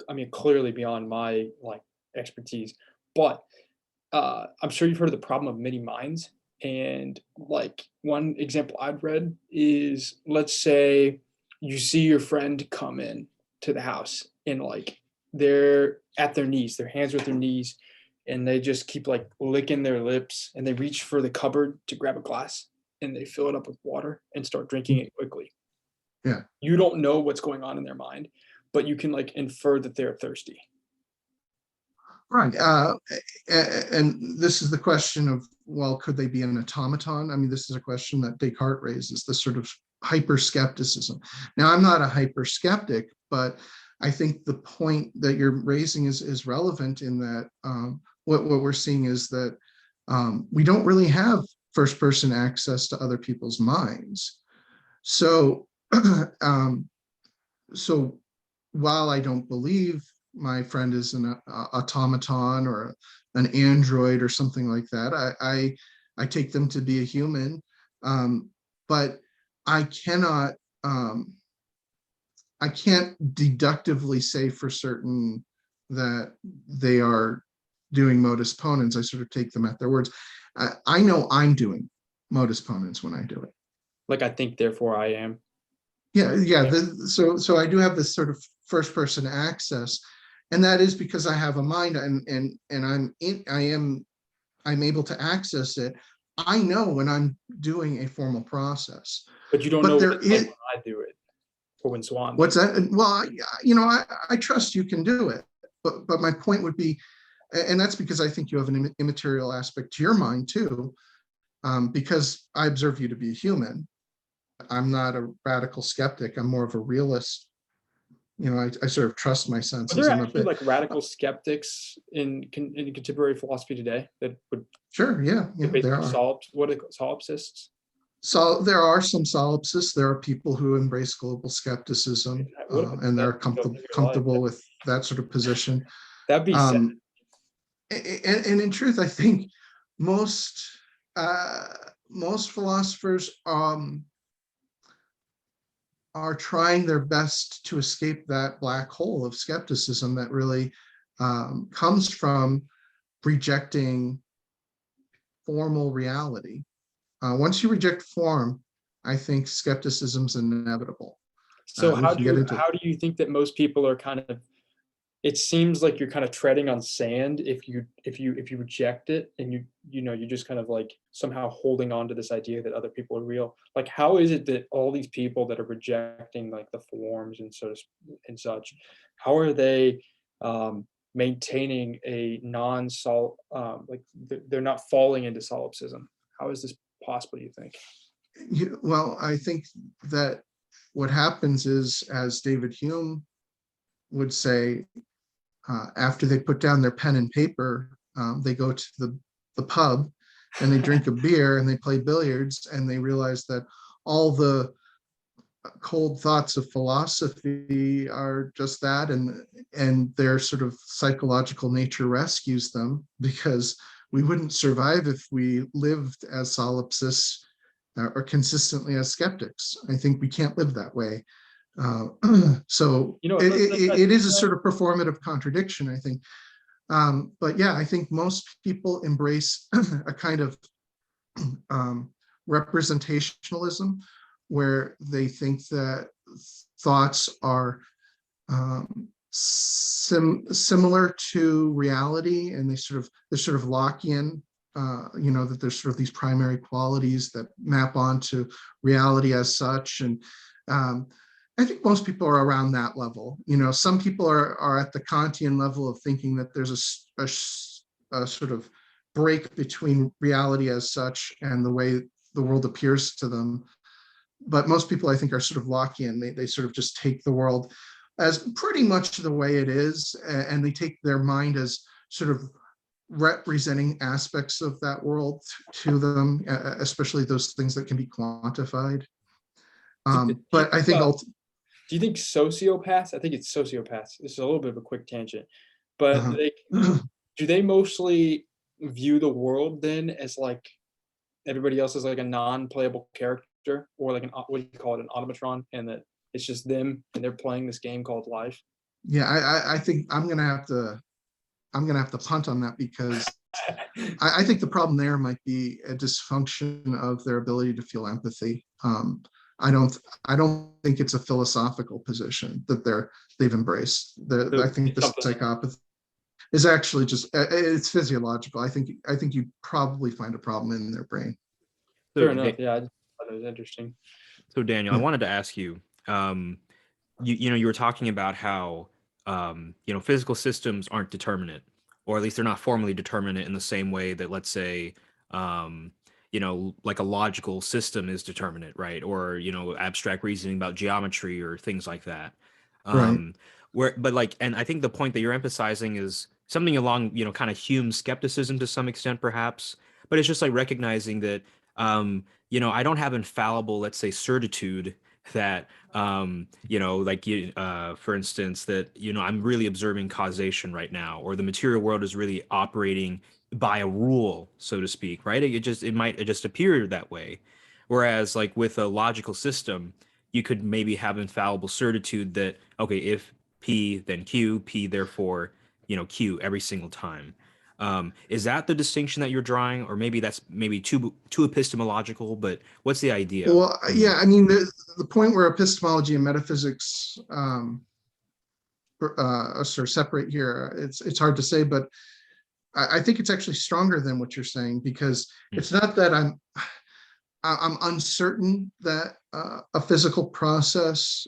I mean, clearly beyond my expertise, but I'm sure you've heard of the problem of many minds. And like one example I've read is, let's say you see your friend come in to the house and like they're at their knees, their hands are at their knees, and they just keep like licking their lips, and they reach for the cupboard to grab a glass and they fill it up with water and start drinking it quickly. Yeah. You don't know what's going on in their mind, but you can like infer that they're thirsty. Right. And this is the question of, well, could they be an automaton? I mean, this is a question that Descartes raises, this sort of hyper skepticism. Now, I'm not a hyper skeptic, but I think the point that you're raising is relevant in that what we're seeing is that we don't really have first person access to other people's minds. So, so while I don't believe my friend is an automaton or an android or something like that, I take them to be a human, but I can't deductively say for certain that they are doing modus ponens. I sort of take them at their words. I know I'm doing modus ponens when I do it. Like, I think, therefore I am. Yeah. So I do have this sort of first person access, and that is because I have a mind, and I'm able to access it. I know when I'm doing a formal process. But you don't know what it's like when I do it, or when Swan. What's that? Well, I trust you can do it, but my point would be, and that's because I think you have an immaterial aspect to your mind too, because I observe you to be a human. I'm not a radical skeptic. I'm more of a realist. I sort of trust my senses. Are there actually like radical skeptics in contemporary philosophy today that would Sure, yeah, there are. Solipsists? So there are some solipsists. There are people who embrace global skepticism, and they're comfortable with that sort of position. That'd be sad. And in truth, I think most philosophers are trying their best to escape that black hole of skepticism that really comes from rejecting formal reality. Once you reject form, I think skepticism's inevitable. So how do you think that most people are kind of? It seems like you're kind of treading on sand if you reject it, and you're just kind of like somehow holding on to this idea that other people are real. Like, how is it that all these people that are rejecting like the forms and such, how are they maintaining a non-sol like they're not falling into solipsism. How is this possible, you think? Well, I think that what happens is, as David Hume would say, after they put down their pen and paper, they go to the pub and they drink a beer and they play billiards, and they realize that all the cold thoughts of philosophy are just that, and their sort of psychological nature rescues them, because we wouldn't survive if we lived as solipsists or consistently as skeptics. I think we can't live that way. So it is a sort of performative contradiction, I think. But yeah, I think most people embrace a kind of representationalism, where they think that thoughts are similar to reality, and they're sort of Lockean, that there's sort of these primary qualities that map onto reality as such. And I think most people are around that level. Some people are at the Kantian level of thinking that there's a sort of break between reality as such and the way the world appears to them. But most people, I think, are sort of Lockean. They sort of just take the world as pretty much the way it is, and they take their mind as sort of representing aspects of that world to them, especially those things that can be quantified. But I think do you think sociopaths? I think it's sociopaths. This is a little bit of a quick tangent, but do they mostly view the world then as like everybody else is like a non-playable character, or like what do you call it, an automatron, and that it's just them and they're playing this game called life? Yeah, I think I'm gonna have to punt on that, because I think the problem there might be a dysfunction of their ability to feel empathy. I don't think it's a philosophical position that they've embraced. I think the psychopathy is actually just it's physiological. I think you probably find a problem in their brain. Fair enough. Yeah, I just thought it was interesting. So Daniel, I wanted to ask you, you were talking about how physical systems aren't determinate, or at least they're not formally determinate in the same way that, let's say, like a logical system is determinate, right? Or abstract reasoning about geometry or things like that. Right. And I think the point that you're emphasizing is something along kind of Hume's skepticism to some extent, perhaps, but it's just like recognizing that I don't have infallible, let's say, certitude that for instance, that I'm really observing causation right now, or the material world is really operating by a rule, so to speak, right? It might just appear that way. Whereas like with a logical system, you could maybe have infallible certitude that, okay, if P then Q, P therefore Q every single time. Is that the distinction that you're drawing, or maybe that's too epistemological? But what's the idea? Well, yeah, I mean, the point where epistemology and metaphysics sort of separate here, it's hard to say, but I think it's actually stronger than what you're saying, because it's not that I'm uncertain that a physical process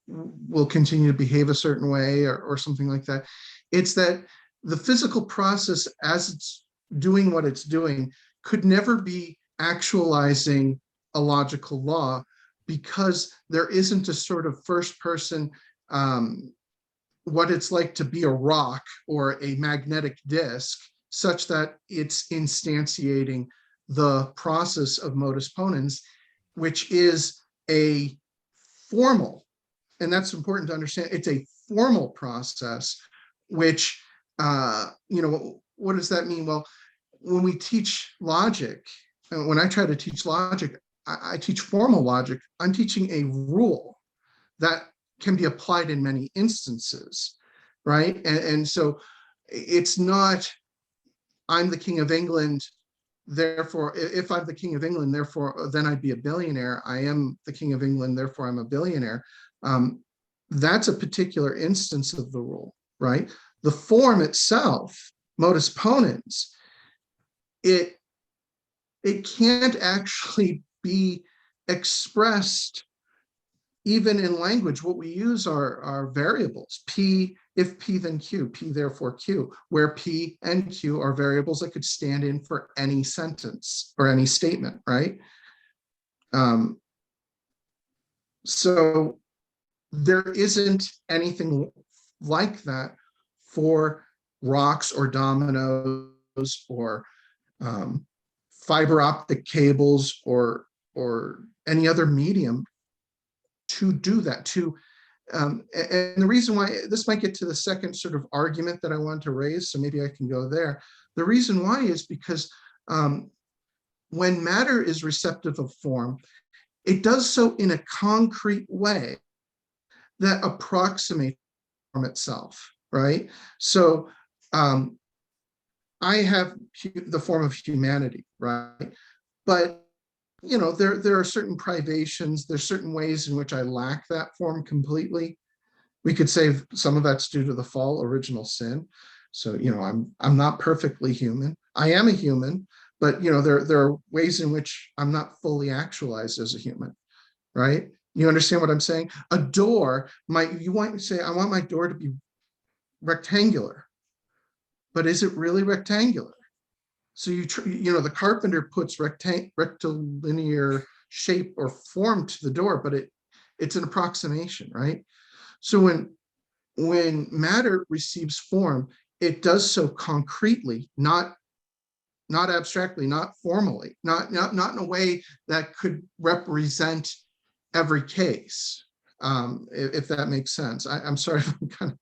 will continue to behave a certain way, or something like that. It's that the physical process, as it's doing what it's doing, could never be actualizing a logical law, because there isn't a sort of first person what it's like to be a rock or a magnetic disk, such that it's instantiating the process of modus ponens, which is a formal, and that's important to understand, it's a formal process, which, what does that mean? Well, when we teach logic, when I try to teach logic, I teach formal logic. I'm teaching a rule that can be applied in many instances, right? And so it's not, I'm the king of England, therefore, if I'm the king of England, therefore, then I'd be a billionaire. I am the king of England, therefore I'm a billionaire. That's a particular instance of the rule, right? The form itself, modus ponens, it can't actually be expressed even in language, what we use are variables. P, if P, then Q, P, therefore Q, where P and Q are variables that could stand in for any sentence or any statement, right? So there isn't anything like that for rocks or dominoes or fiber optic cables or any other medium to do that. And the reason why, this might get to the second sort of argument that I want to raise, so maybe I can go there. The reason why is because when matter is receptive of form, it does so in a concrete way that approximates form itself, right? So I have the form of humanity, right? But there are certain privations, there's certain ways in which I lack that form completely. We could say some of that's due to the fall, original sin. So, I'm not perfectly human. I am a human, but there are ways in which I'm not fully actualized as a human, right? You understand what I'm saying? A door you want to say, I want my door to be rectangular, but is it really rectangular? So the carpenter puts rectilinear shape or form to the door, but it's an approximation, right? So when matter receives form, it does so concretely, not abstractly, not formally, not in a way that could represent every case, if that makes sense. I'm sorry if I'm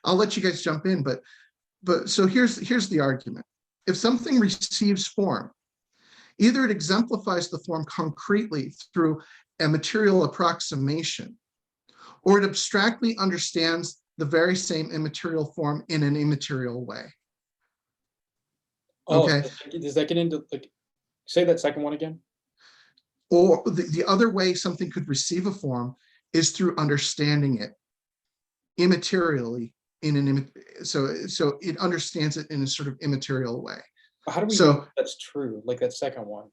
I'll let you guys jump in, but so here's the argument. If something receives form, either it exemplifies the form concretely through a material approximation, or it abstractly understands the very same immaterial form in an immaterial way. Okay. So does that get into, say that second one again? Or the other way something could receive a form is through understanding it immaterially so it understands it in a sort of immaterial way. How do we know that's true? Like that second one,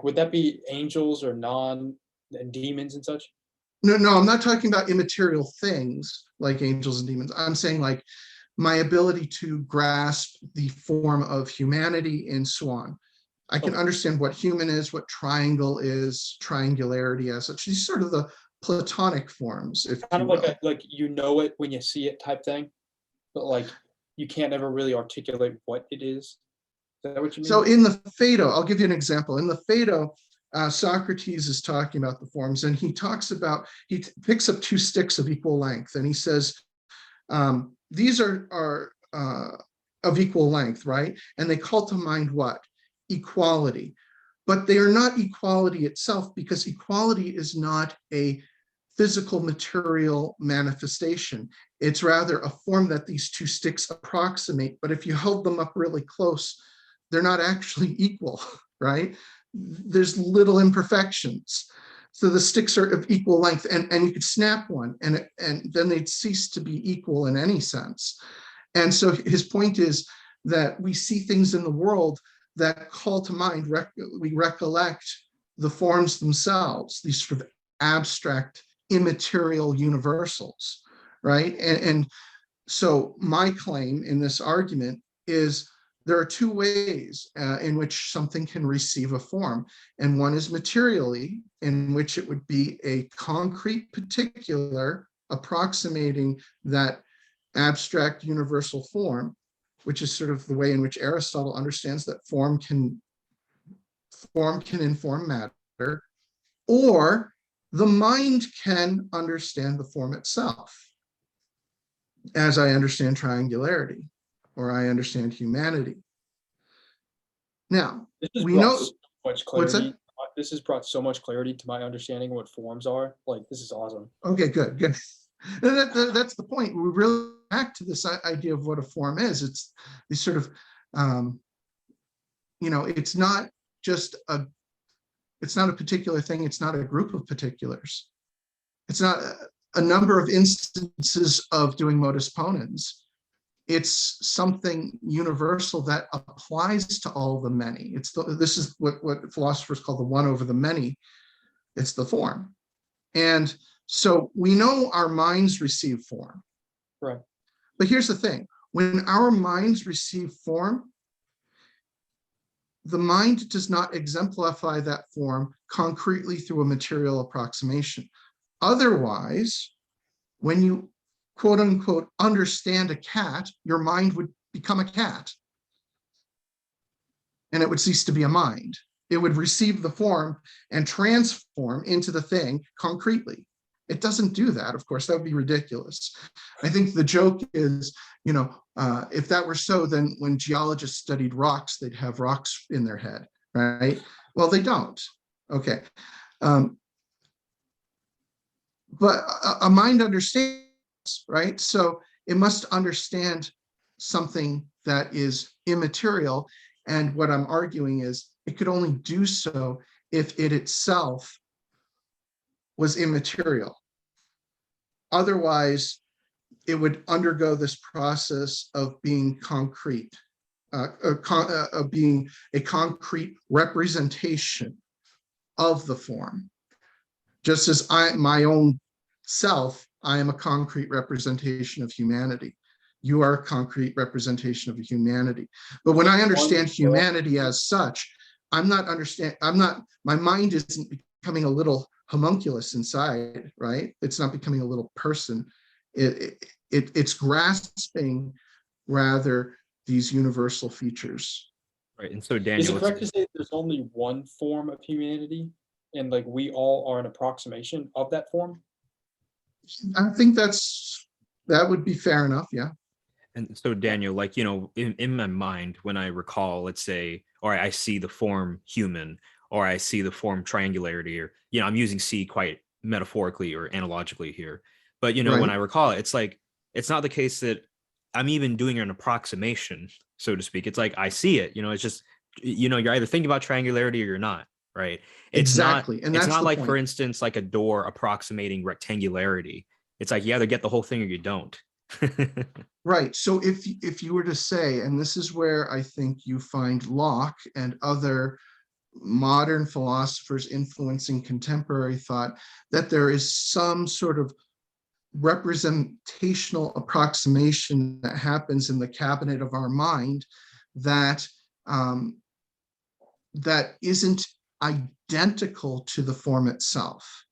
would that be angels or and demons and such? No, I'm not talking about immaterial things like angels and demons. I'm saying like my ability to grasp the form of humanity and so on. I can understand what human is, what triangle is, triangularity as such. These sort of the Platonic forms, if kind you of will. it when you see it type thing, but you can't ever really articulate what it is. Is that what you mean? So in the Phaedo, I'll give you an example. In the Phaedo, Socrates is talking about the forms, and he picks up two sticks of equal length, and he says, these are of equal length, right? And they call to mind what? Equality. But they are not equality itself, because equality is not a physical material manifestation. It's rather a form that these two sticks approximate. But if you held them up really close, they're not actually equal, right? There's little imperfections. So the sticks are of equal length, and you could snap one, and then they'd cease to be equal in any sense. And so his point is that we see things in the world that call to mind, we recollect the forms themselves, these sort of abstract, immaterial universals, right? And so my claim in this argument is there are two ways in which something can receive a form. And one is materially, in which it would be a concrete particular approximating that abstract universal form, which is sort of the way in which Aristotle understands that form can inform matter, or the mind can understand the form itself, as I understand triangularity, or I understand humanity. Now, we know so much clarity. This has brought so much clarity to my understanding of what forms are. This is awesome. Okay, good. That's the point. We really back to this idea of what a form is. It's these sort of, it's not just it's not a particular thing. It's not a group of particulars. It's not a number of instances of doing modus ponens. It's something universal that applies to all the many. This is what philosophers call the one over the many. It's the form. And So we know our minds receive form. Right. But here's the thing. When our minds receive form, the mind does not exemplify that form concretely through a material approximation. Otherwise, when you quote unquote understand a cat, your mind would become a cat. And it would cease to be a mind. It would receive the form and transform into the thing concretely. It doesn't do that, of course, that would be ridiculous. I think the joke is, if that were so, then when geologists studied rocks, they'd have rocks in their head, right? Well, they don't. Okay. But a mind understands, right? So it must understand something that is immaterial. And what I'm arguing is it could only do so if it itself was immaterial. Otherwise, it would undergo this process of being concrete, of being a concrete representation of the form. Just as my own self, I am a concrete representation of humanity. You are a concrete representation of humanity. But when I understand humanity as such, my mind isn't becoming a little homunculus inside, right? It's not becoming a little person. It's grasping rather these universal features. Right. And so Is Daniel, it correct to say there's only one form of humanity and like we all are an approximation of that form? I think that would be fair enough, yeah. and so Daniel, like, in my mind, when I recall, let's say, or I see the form human, or I see the form triangularity, or, I'm using C quite metaphorically or analogically here. But, when I Right. recall it, it's like, it's not the case that I'm even doing an approximation, so to speak. It's like, I see it, it's just, you're either thinking about triangularity or you're not, right? Exactly. And It's that's not the like, for point. instance, like a door approximating rectangularity. It's like, you either get the whole thing or you don't. Right. So if you were to say, and this is where I think you find Locke and other modern philosophers influencing contemporary thought, that there is some sort of representational approximation that happens in the cabinet of our mind that that isn't identical to the form itself.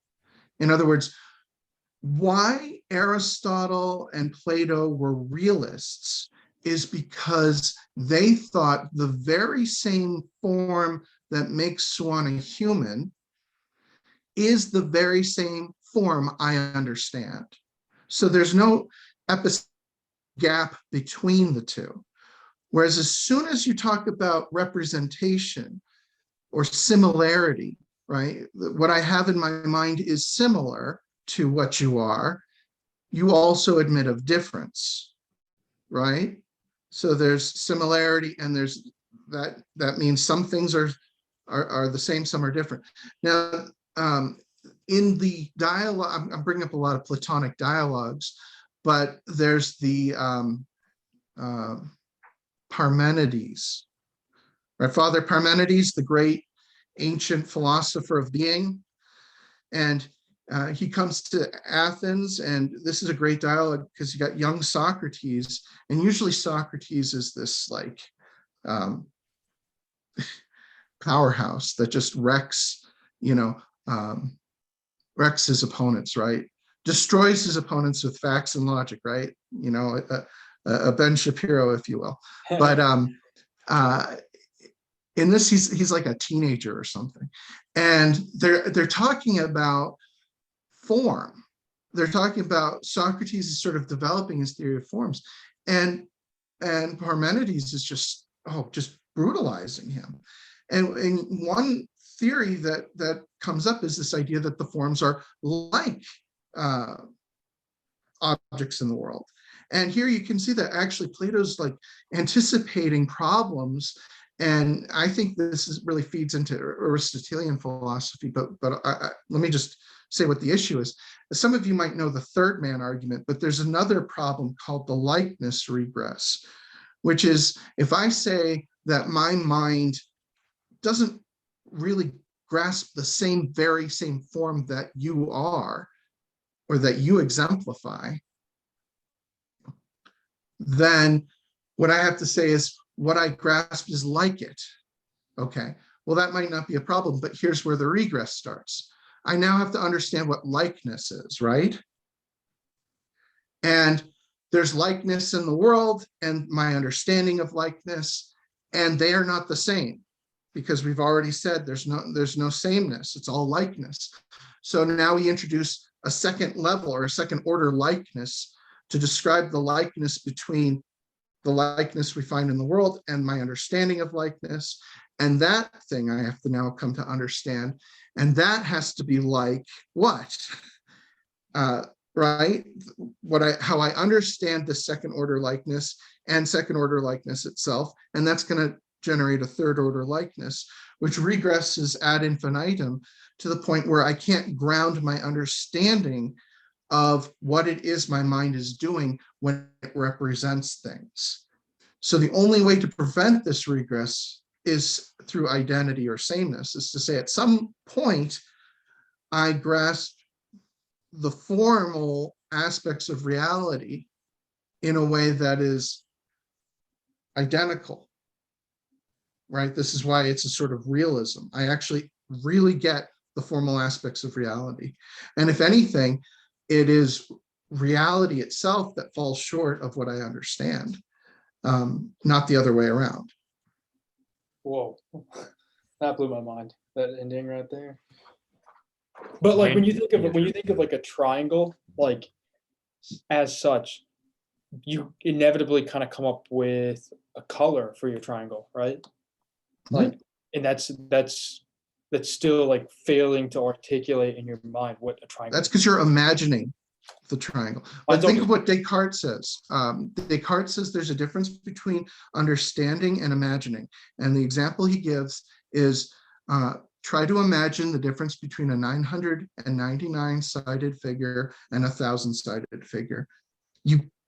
In other words, why Aristotle and Plato were realists is because they thought the very same form that makes one a human is the very same form I understand. So there's no gap between the two. Whereas as soon as you talk about representation or similarity, right, what I have in my mind is similar to what you are, you also admit of difference, right? So there's similarity, and there's that means some things are the same, some are different. Now, in the dialogue, I'm bringing up a lot of Platonic dialogues, but there's the Parmenides, right? Father Parmenides, the great ancient philosopher of being, and he comes to Athens, and this is a great dialogue because you got young Socrates, and usually Socrates is this like powerhouse that just wrecks his opponents, right? Destroys his opponents with facts and logic, right? A Ben Shapiro, if you will. But in this, he's like a teenager or something, and they're talking about form. They're talking about Socrates is sort of developing his theory of forms, and Parmenides is just brutalizing him. And one theory that comes up is this idea that the forms are like objects in the world. And here you can see that actually Plato's like anticipating problems. And I think this really feeds into Aristotelian philosophy, but let me just say what the issue is. Some of you might know the third man argument, but there's another problem called the likeness regress, which is if I say that my mind doesn't really grasp the very same form that you are, or that you exemplify, then what I have to say is what I grasp is like it. Okay, well, that might not be a problem, but here's where the regress starts. I now have to understand what likeness is, right? And there's likeness in the world and my understanding of likeness, and they are not the same, because we've already said there's no sameness, it's all likeness. So now we introduce a second level or a second order likeness to describe the likeness between the likeness we find in the world and my understanding of likeness. And that thing I have to now come to understand. And that has to be like what? Right? How I understand the second order likeness and second order likeness itself. And that's going to generate a third order likeness, which regresses ad infinitum to the point where I can't ground my understanding of what it is my mind is doing when it represents things. So the only way to prevent this regress is through identity or sameness, is to say at some point I grasp the formal aspects of reality in a way that is identical, right? This is why it's a sort of realism. I actually really get the formal aspects of reality. And if anything, it is reality itself that falls short of what I understand, not the other way around. Whoa, that blew my mind. That ending right there. But like when you think of like a triangle, like as such, you inevitably kind of come up with a color for your triangle, right? Mm-hmm. Like, and that's still like failing to articulate in your mind what a triangle. That's because you're imagining the triangle. But think of what Descartes says. Descartes says there's a difference between understanding and imagining. And the example he gives is try to imagine the difference between a 999-sided figure and a 1,000-sided figure.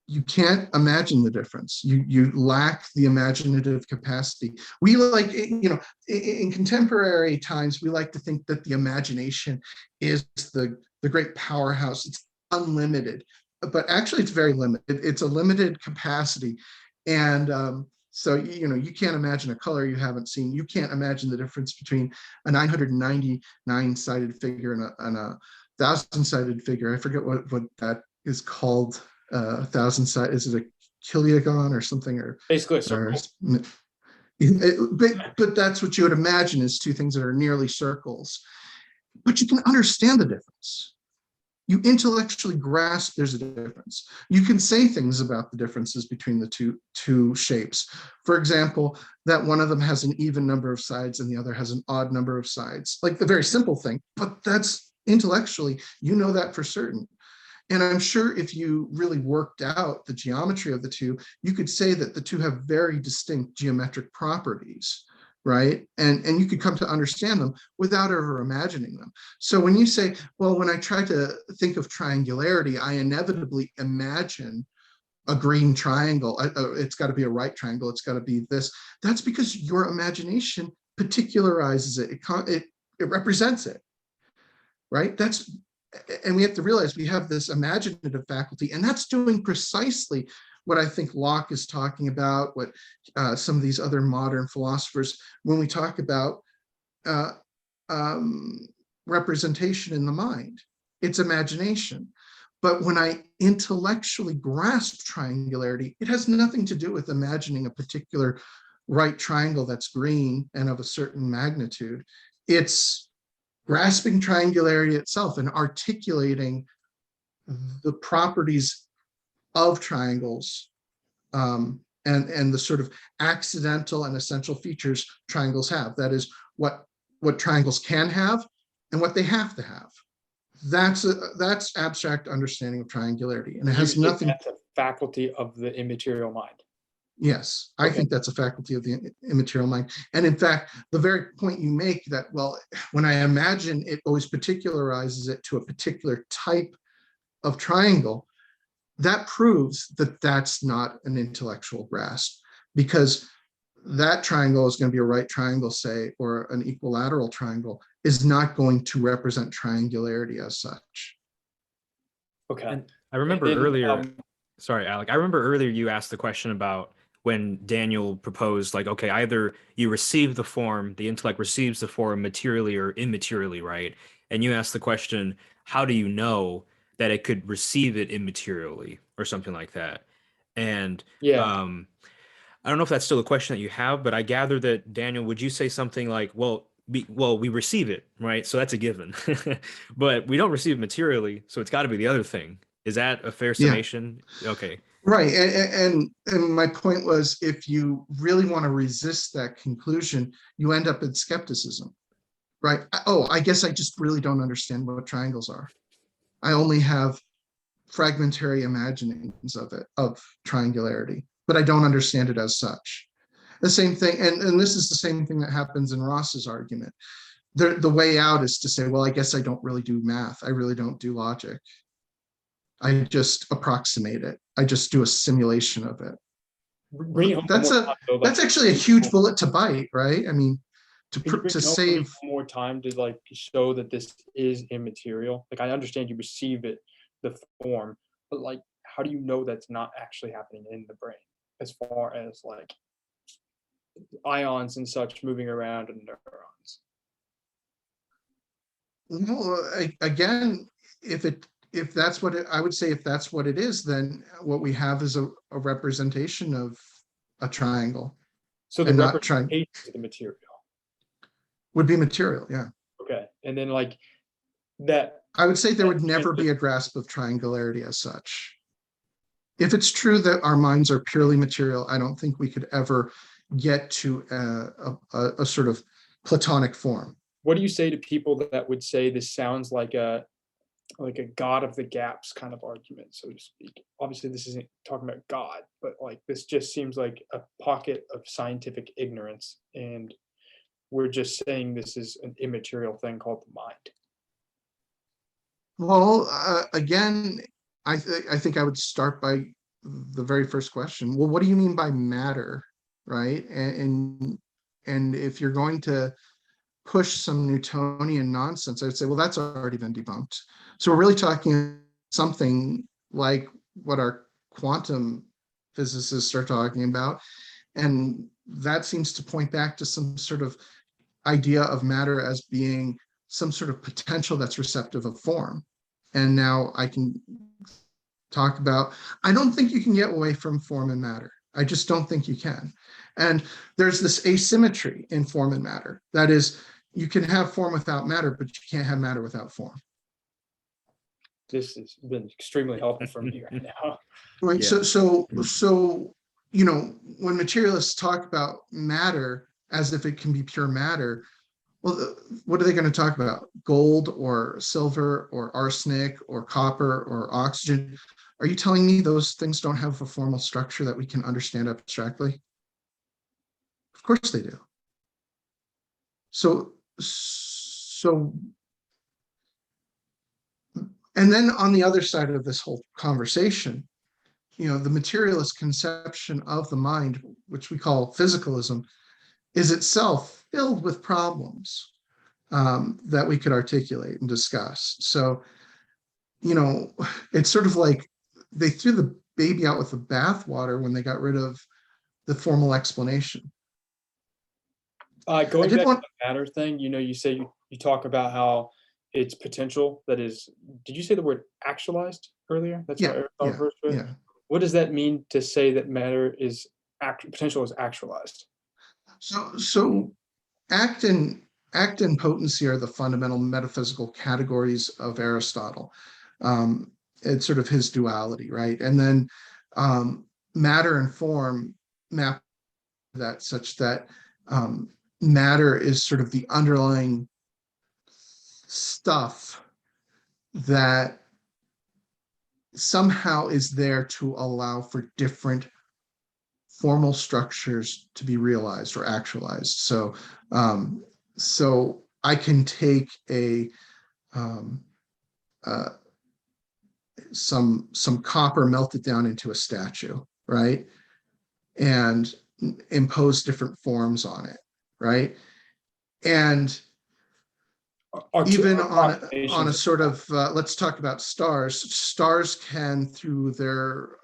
You can't imagine the difference. You lack the imaginative capacity. We like, in contemporary times, we like to think that the imagination is the great powerhouse. It's unlimited, but actually it's very limited. It's a limited capacity. And so, you can't imagine a color you haven't seen. You can't imagine the difference between a 999-sided figure and a 1,000-sided figure. I forget what that is called. 1,000-sided, is it a kiliogon or something? Or basically a circle. But that's what you would imagine is two things that are nearly circles. But you can understand the difference. You intellectually grasp there's a difference. You can say things about the differences between the two shapes. For example, that one of them has an even number of sides and the other has an odd number of sides. Like the very simple thing, but that's intellectually, you know that for certain. And I'm sure if you really worked out the geometry of the two, you could say that the two have very distinct geometric properties, right? And you could come to understand them without ever imagining them. So when you say, well, when I try to think of triangularity, I inevitably imagine a green triangle. It's got to be a right triangle. It's got to be this. That's because your imagination particularizes it. It represents it, right? And we have to realize we have this imaginative faculty, and that's doing precisely what I think Locke is talking about, what some of these other modern philosophers, when we talk about representation in the mind, it's imagination. But when I intellectually grasp triangularity, it has nothing to do with imagining a particular right triangle that's green and of a certain magnitude. It's grasping triangularity itself and articulating the properties of triangles and the sort of accidental and essential features triangles have. That is what triangles can have and what they have to have. That's abstract understanding of triangularity, and it has nothing. That's a faculty of the immaterial mind. Yes, I think that's a faculty of the immaterial mind. And in fact, the very point you make that, well, when I imagine, it always particularizes it to a particular type of triangle, that proves that that's not an intellectual grasp, because that triangle is going to be a right triangle, say, or an equilateral triangle is not going to represent triangularity as such. Okay. And I remember And earlier, sorry, Alec, I remember earlier you asked the question about when Daniel proposed, like, okay, either you receive the form, the intellect receives the form materially or immaterially, right? And you asked the question, how do you know that it could receive it immaterially or something like that? And yeah, um, I don't know if that's still a question that you have, but I gather that Daniel, would you say something like, we receive it, right? So that's a given, but we don't receive it materially, so it's got to be the other thing. Is that a fair Yeah, summation? Okay. right. And my point was, if you really want to resist that conclusion, you end up in skepticism, right? Oh, I guess I just really don't understand what triangles are. I only have fragmentary imaginings of it, of triangularity, but I don't understand it as such. The same thing, and this is the same thing that happens in Ross's argument. The way out is to say, well, I guess I don't really do math. I really don't do logic. I just approximate it. I just do a simulation of it. bring it home one That's more a time though. that's Like, actually a huge bullet to bite, right? I mean, can you bring to it home for me save. one more time to like show that this is immaterial? Like, I understand you receive it, the form, but like, how do you know that's not actually happening in the brain, as far as like ions and such moving around and neurons? Well, again, if that's what I would say, if that's what it is, then what we have is a representation of a triangle, So the and not trying representation of the material. would be material. Yeah, Okay, and then like that I would say there that would never transition. be a grasp of triangularity as such. If it's true that our minds are purely material, I don't think we could ever get to a sort of Platonic form. What do you say to people that would say this sounds like a God of the gaps kind of argument, so to speak? Obviously, this isn't talking about God, but like this just seems like a pocket of scientific ignorance, and we're just saying this is an immaterial thing called the mind. Well, again, I think I would start by the very first question. Well, what do you mean by matter, right? And if you're going to push some Newtonian nonsense, I would say, well, that's already been debunked. So we're really talking something like what our quantum physicists are talking about, and that seems to point back to some sort of idea of matter as being some sort of potential that's receptive of form. And now I can talk about, I don't think you can get away from form and matter. I just don't think you can. And there's this asymmetry in form and matter. That is, you can have form without matter, but you can't have matter without form. This has been extremely helpful for me right now. Right. Yeah. So, when materialists talk about matter as if it can be pure matter, well, what are they going to talk about? Gold or silver or arsenic or copper or oxygen? Are you telling me those things don't have a formal structure that we can understand abstractly? Of course they do. So, and then on the other side of this whole conversation, the materialist conception of the mind, which we call physicalism, is itself filled with problems that we could articulate and discuss. So, it's sort of like they threw the baby out with the bathwater when they got rid of the formal explanation. I Going did back to want, the matter thing, you say you talk about how it's potential. That is, did you say the word actualized earlier? That's what yeah, Aristotle yeah, refers to it. yeah. What does that mean to say that matter is potential is actualized? So act and potency are the fundamental metaphysical categories of Aristotle. It's sort of his duality, right? And then matter and form map that such that matter is sort of the underlying stuff that somehow is there to allow for different formal structures to be realized or actualized. So I can take um, uh, some copper, melt it down into a statue, right, and impose different forms on it, right, and even on a approximations. sort of let's talk about stars. Stars can, through their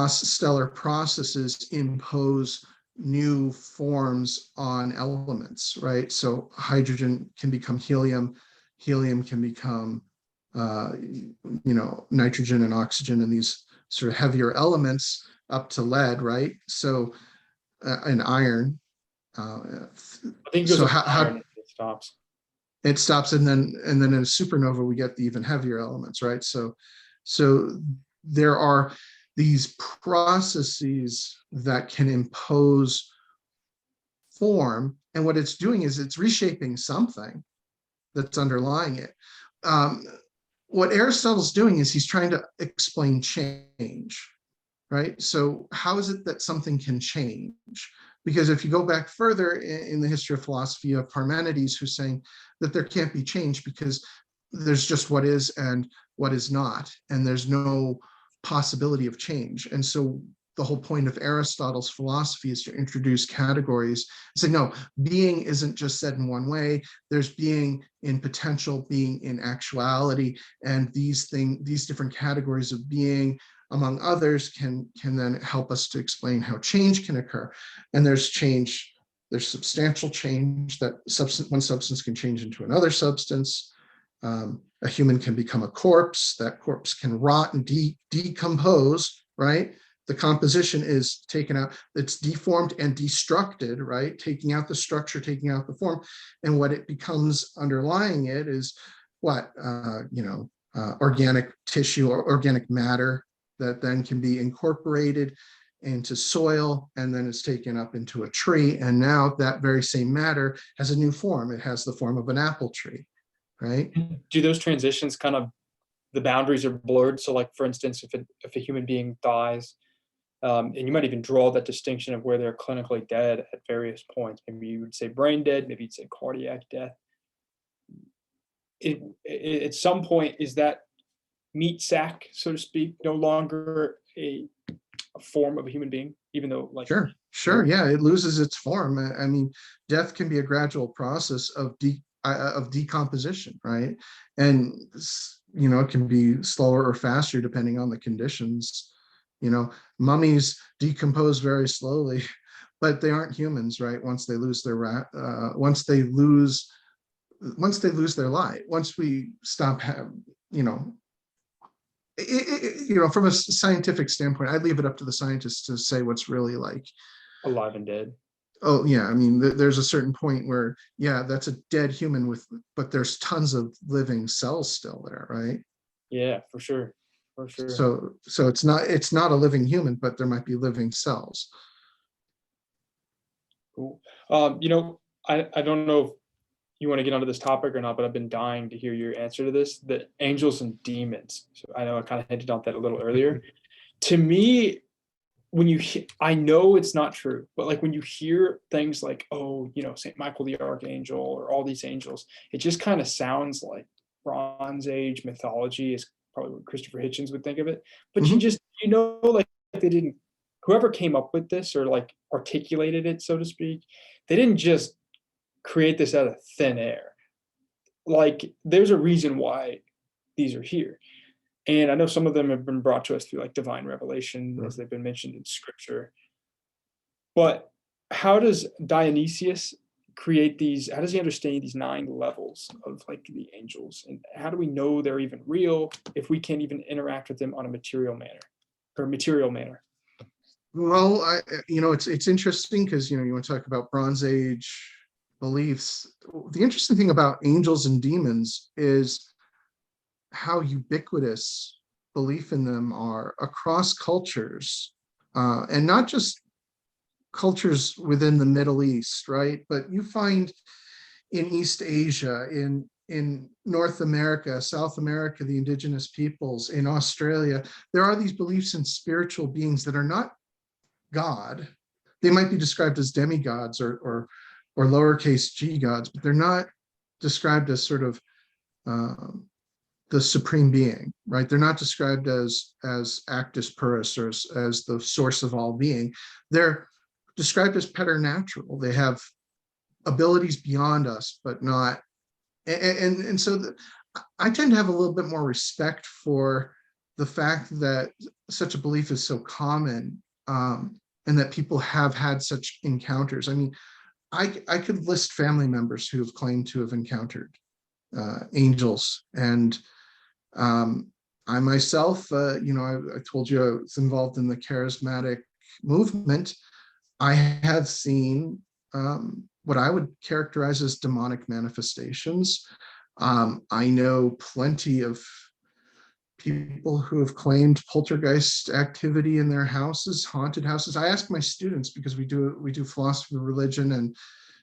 stellar processes, impose new forms on elements, right? So hydrogen can become helium, helium can become nitrogen and oxygen, and these sort of heavier elements up to lead, right? So and iron. I think it goes So up to how iron and it stops. it stops, and then in a supernova we get the even heavier elements, right? So there are these processes that can impose form, and what it's doing is it's reshaping something that's underlying it. What Aristotle's doing is he's trying to explain change, right? So how is it that something can change? Because if you go back further in the history of philosophy, you have Parmenides who's saying that there can't be change because there's just what is and what is not, and there's no possibility of change. And so the whole point of Aristotle's philosophy is to introduce categories, say, no, being isn't just said in one way. There's being in potential, being in actuality, and these different categories of being, among others, can then help us to explain how change can occur. And there's substantial change, that one substance can change into another substance. A human can become a corpse. That corpse can rot and decompose, right? The composition is taken out, it's deformed and destructed, right? Taking out the structure, taking out the form. And what it becomes underlying it is organic tissue or organic matter that then can be incorporated into soil, and then it's taken up into a tree. And now that very same matter has a new form. It has the form of an apple tree, right? Do those transitions kind of, the boundaries are blurred? So like, for instance, if a human being dies, and you might even draw that distinction of where they're clinically dead at various points. Maybe you would say brain dead, maybe you'd say cardiac death. At some point, is that meat sack, so to speak, no longer a form of a human being, even though like sure, yeah, it loses its form. I mean, death can be a gradual process of decomposition, right? And it can be slower or faster depending on the conditions. Mummies decompose very slowly, but they aren't humans, right? Once they lose their light, once we stop from a scientific standpoint, I'd leave it up to the scientists to say what's really like alive and dead. Oh yeah, I mean, there's a certain point where, yeah, that's a dead human but there's tons of living cells still there, right? Yeah, for sure. For sure. So it's not a living human, but there might be living cells. Cool. I don't know if you want to get onto this topic or not, but I've been dying to hear your answer to this. The angels and demons. So I know I kind of hinted on that a little earlier. To me, I know it's not true, but like when you hear things like, oh, St. Michael the Archangel or all these angels, it just kind of sounds like Bronze Age mythology is probably what Christopher Hitchens would think of it. But like they didn't, whoever came up with this or like articulated it, so to speak, they didn't just create this out of thin air. Like there's a reason why these are here. And I know some of them have been brought to us through like divine revelation, as they've been mentioned in scripture. But how does Dionysius create these? How does he understand these 9 levels of like the angels? And how do we know they're even real if we can't even interact with them on a material manner? Well, it's interesting because, you want to talk about Bronze Age beliefs. The interesting thing about angels and demons is how ubiquitous belief in them are across cultures, and not just cultures within the Middle East, right? But you find in East Asia, in North America, South America, the indigenous peoples, in Australia, there are these beliefs in spiritual beings that are not God. They might be described as demigods or lowercase g gods, but they're not described as sort of the supreme being, right? They're not described as actus purus or as the source of all being. They're described as preternatural. They have abilities beyond us, but not And so I tend to have a little bit more respect for the fact that such a belief is so common, and that people have had such encounters. I mean, I could list family members who have claimed to have encountered angels, and I myself, I told you I was involved in the charismatic movement. I have seen what I would characterize as demonic manifestations. I know plenty of people who have claimed poltergeist activity in their houses, haunted houses. I ask my students, because we do philosophy of religion, and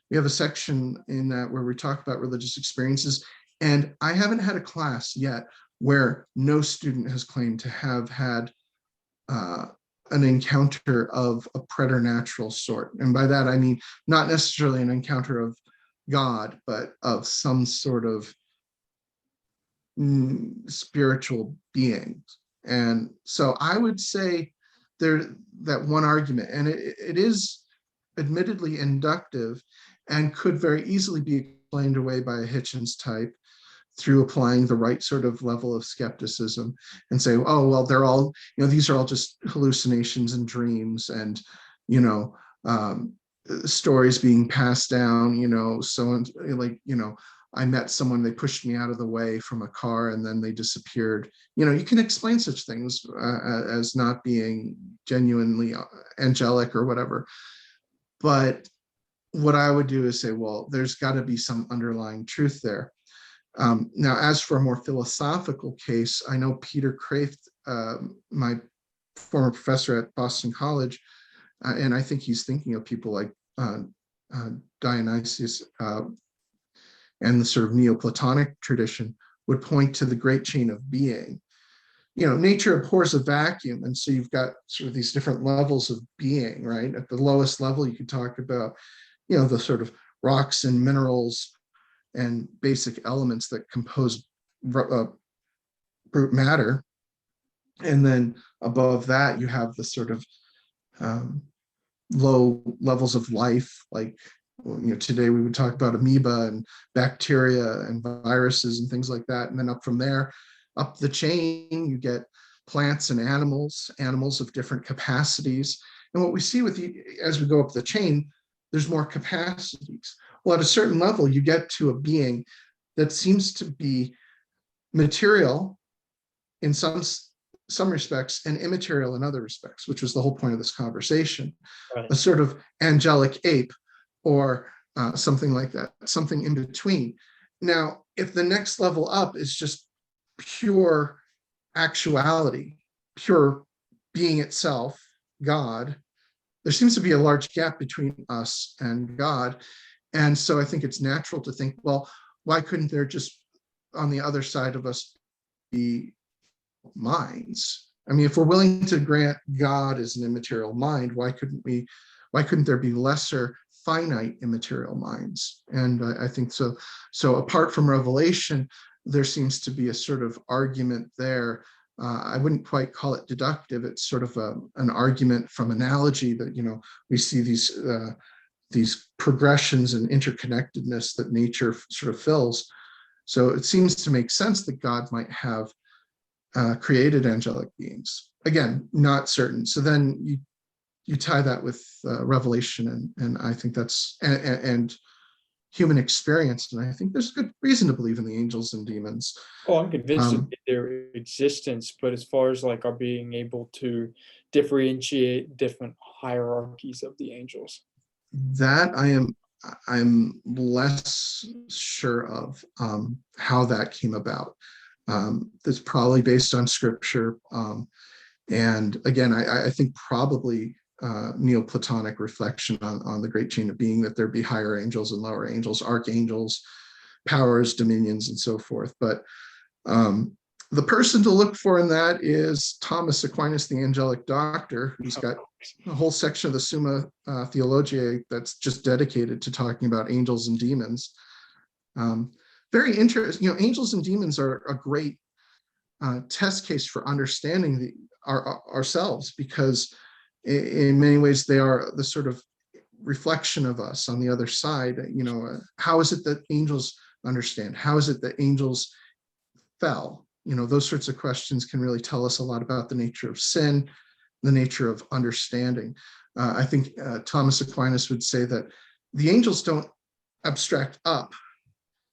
we have a section in that where we talk about religious experiences. And I haven't had a class yet where no student has claimed to have had an encounter of a preternatural sort. And by that, I mean, not necessarily an encounter of God, but of some sort of spiritual being. And so I would say that one argument, and it is admittedly inductive and could very easily be explained away by a Hitchens type through applying the right sort of level of skepticism and say, oh, well, they're all, these are all just hallucinations and dreams, and, stories being passed down, so, I met someone, they pushed me out of the way from a car and then they disappeared. You can explain such things as not being genuinely angelic or whatever. But what I would do is say, well, there's got to be some underlying truth there. Now, as for a more philosophical case, I know Peter Kraft, my former professor at Boston College, and I think he's thinking of people like Dionysius and the sort of Neoplatonic tradition, would point to the great chain of being. Nature abhors a vacuum, and so you've got sort of these different levels of being, right? At the lowest level, you could talk about, the sort of rocks and minerals and basic elements that compose brute matter. And then above that, you have the sort of low levels of life, like, today we would talk about amoeba and bacteria and viruses and things like that. And then up from there, up the chain, you get plants and animals of different capacities. And what we see as we go up the chain, there's more capacities. Well, at a certain level, you get to a being that seems to be material in some respects and immaterial in other respects, which was the whole point of this conversation. Right. A sort of angelic ape, or something like that, something in between. Now, if the next level up is just pure actuality, pure being itself, God, there seems to be a large gap between us and God. And so I think it's natural to think, well, why couldn't there just, on the other side of us, be minds? I mean, if we're willing to grant God as an immaterial mind, why couldn't there be lesser finite immaterial minds? And I think so. So apart from revelation, there seems to be a sort of argument there. I wouldn't quite call it deductive. It's sort of an argument from analogy that, we see these progressions and interconnectedness that nature sort of fills. So it seems to make sense that God might have created angelic beings. Again, not certain. So then you tie that with revelation, and I think that's and human experience, and I think there's good reason to believe in the angels and demons. Oh, I'm convinced of their existence, but as far as like our being able to differentiate different hierarchies of the angels, that I'm less sure of how that came about. That's probably based on scripture, and again, I think probably Neoplatonic reflection on the great chain of being, that there be higher angels and lower angels, archangels, powers, dominions, and so forth. But the person to look for in that is Thomas Aquinas, the angelic doctor, who's got a whole section of the Summa Theologiae that's just dedicated to talking about angels and demons. Very interesting. Angels and demons are a great test case for understanding ourselves, because in many ways they are the sort of reflection of us on the other side. How is it that angels understand? How is it that angels fell? Those sorts of questions can really tell us a lot about the nature of sin, the nature of understanding. I think Thomas Aquinas would say that the angels don't abstract up.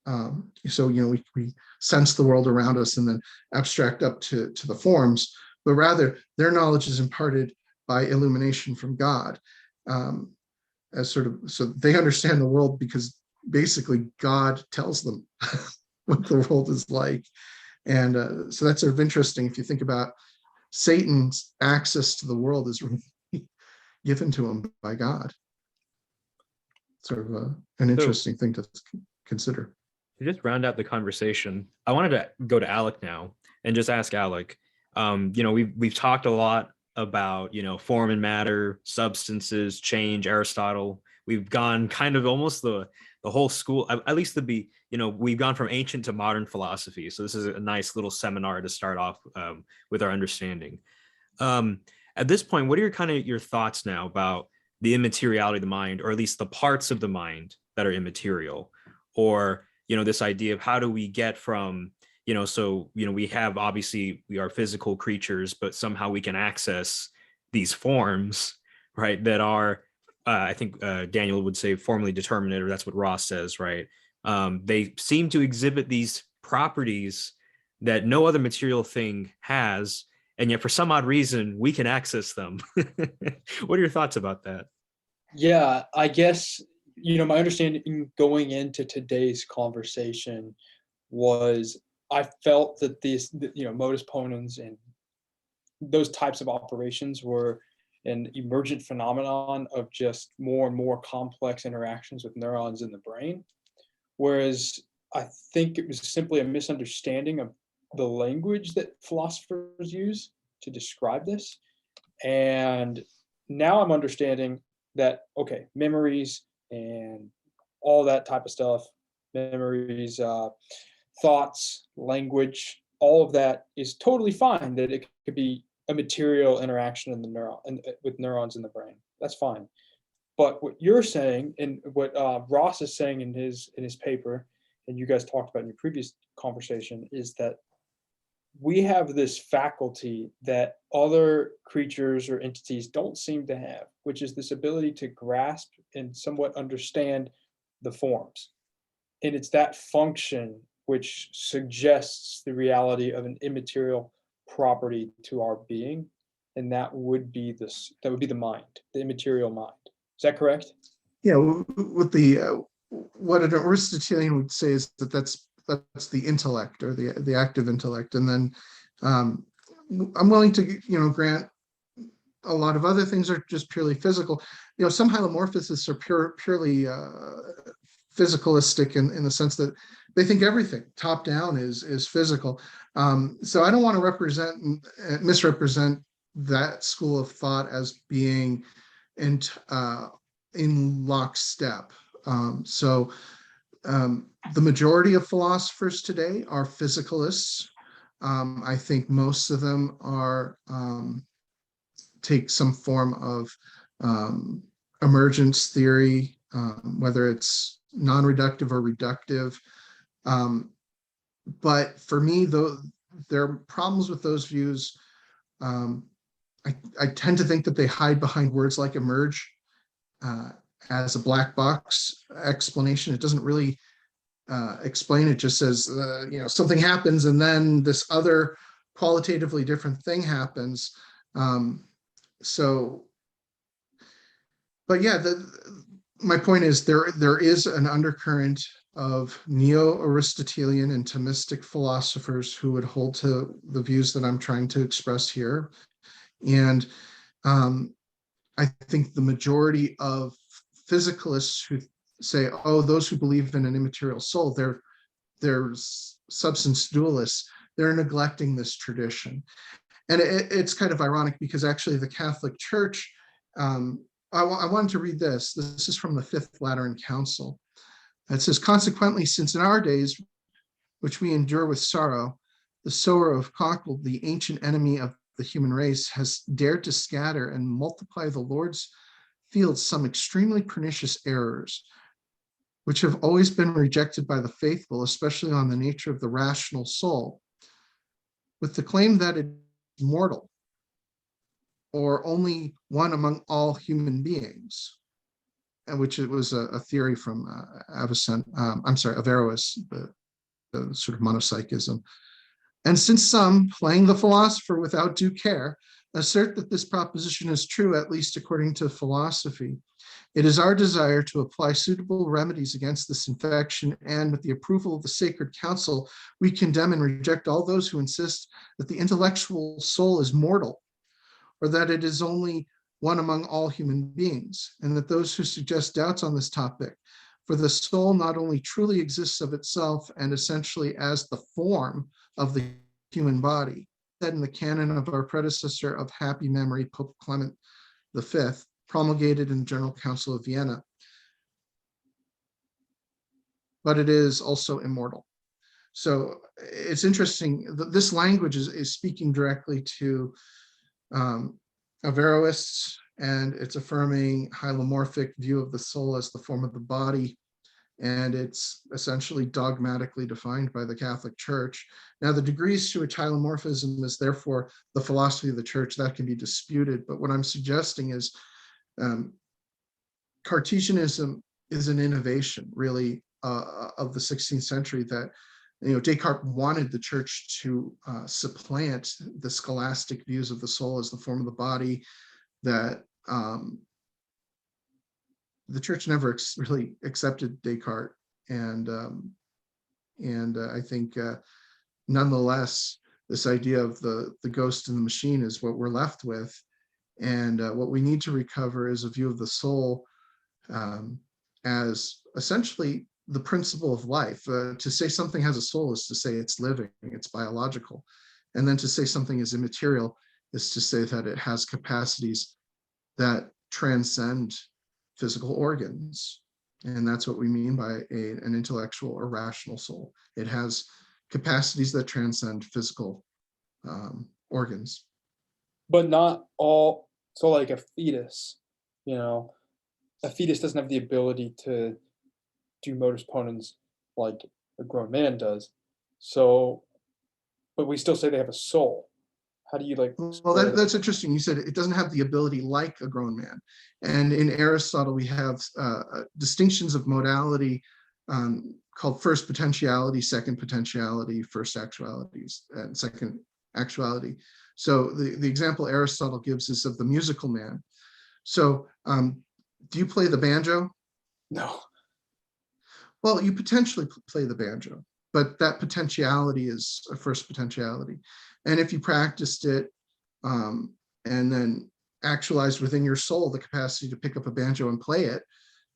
We sense the world around us and then abstract up to the forms, but rather their knowledge is imparted by illumination from God. So they understand the world because basically God tells them what the world is like. And so that's sort of interesting if you think about Satan's access to the world is really given to him by God. Sort of an interesting thing to consider. To just round out the conversation, I wanted to go to Alec now and just ask Alec. We've talked a lot about form and matter, substances, change, Aristotle. We've gone kind of almost the whole school, at least we've gone from ancient to modern philosophy. So this is a nice little seminar to start off with our understanding. At this point, what are your thoughts now about the immateriality of the mind, or at least the parts of the mind that are immaterial, or this idea of how do we get from we have, obviously we are physical creatures, but somehow we can access these forms, right, that are I think Daniel would say formally determinate, or that's what Ross says, right? They seem to exhibit these properties that no other material thing has, and yet for some odd reason we can access them. What are your thoughts about that? Yeah, I guess, my understanding going into today's conversation was I felt that modus ponens and those types of operations were an emergent phenomenon of just more and more complex interactions with neurons in the brain. Whereas I think it was simply a misunderstanding of the language that philosophers use to describe this. And now I'm understanding that, okay, memories and all that type of stuff, memories, thoughts, language, all of that is totally fine, that it could be a material interaction in the neuron and with neurons in the brain. That's fine. But what you're saying, and what Ross is saying in his paper, and you guys talked about in your previous conversation, is that we have this faculty that other creatures or entities don't seem to have, which is this ability to grasp and somewhat understand the forms. And it's that function which suggests the reality of an immaterial property to our being, and that would be the mind, the immaterial mind. Is that correct? Yeah, with what an Aristotelian would say is that's the intellect, or the active intellect, and then I'm willing to grant a lot of other things are just purely physical. Some hylomorphists are purely physicalistic in the sense that they think everything top down is physical. So I don't want to misrepresent that school of thought as being in lockstep. The majority of philosophers today are physicalists. I think most of them take some form of emergence theory, whether it's non-reductive or reductive. But for me, though, there are problems with those views. I tend to think that they hide behind words like emerge as a black box explanation. It doesn't really explain. It just says, something happens and then this other qualitatively different thing happens. But yeah, my point is there is an undercurrent of neo-Aristotelian and Thomistic philosophers who would hold to the views that I'm trying to express here. And I think the majority of physicalists who say, oh, those who believe in an immaterial soul, they're substance dualists, they're neglecting this tradition. And it's kind of ironic because actually the Catholic Church, I wanted to read this. This is from the Fifth Lateran Council. It says, consequently, since in our days, which we endure with sorrow, the sower of cockle, the ancient enemy of the human race, has dared to scatter and multiply the Lord's fields some extremely pernicious errors, which have always been rejected by the faithful, especially on the nature of the rational soul, with the claim that it is mortal, or only one among all human beings, and which it was a theory from Averroes, the sort of monopsychism. And since some, playing the philosopher without due care, assert that this proposition is true, at least according to philosophy, it is our desire to apply suitable remedies against this infection, and with the approval of the Sacred Council, we condemn and reject all those who insist that the intellectual soul is mortal, or that it is only one among all human beings, and that those who suggest doubts on this topic, for the soul not only truly exists of itself and essentially as the form of the human body, that in the canon of our predecessor of happy memory, Pope Clement V, promulgated in the General Council of Vienna, but it is also immortal. So it's interesting, this language is speaking directly to Averroists, and it's affirming hylomorphic view of the soul as the form of the body, and it's essentially dogmatically defined by the Catholic Church. Now, the degrees to which hylomorphism is therefore the philosophy of the Church, that can be disputed, but what I'm suggesting is Cartesianism is an innovation, really, of the 16th century that, Descartes wanted the Church to supplant the scholastic views of the soul as the form of the body, that the Church never really accepted Descartes, and I think nonetheless, this idea of the ghost in the machine is what we're left with, and what we need to recover is a view of the soul as essentially the principle of life. To say something has a soul is to say it's living, it's biological, and then to say something is immaterial is to say that it has capacities that transcend physical organs. And that's what we mean by an intellectual or rational soul. It has capacities that transcend physical organs. But not all. So like a fetus, a fetus doesn't have the ability to do modus ponens like a grown man does. So, but we still say they have a soul. How do you Well, that's interesting. You said it doesn't have the ability like a grown man. And in Aristotle, we have distinctions of modality called first potentiality, second potentiality, first actualities, and second actuality. So the example Aristotle gives is of the musical man. So do you play the banjo? No. Well, you potentially play the banjo, but that potentiality is a first potentiality. And if you practiced it and then actualized within your soul the capacity to pick up a banjo and play it,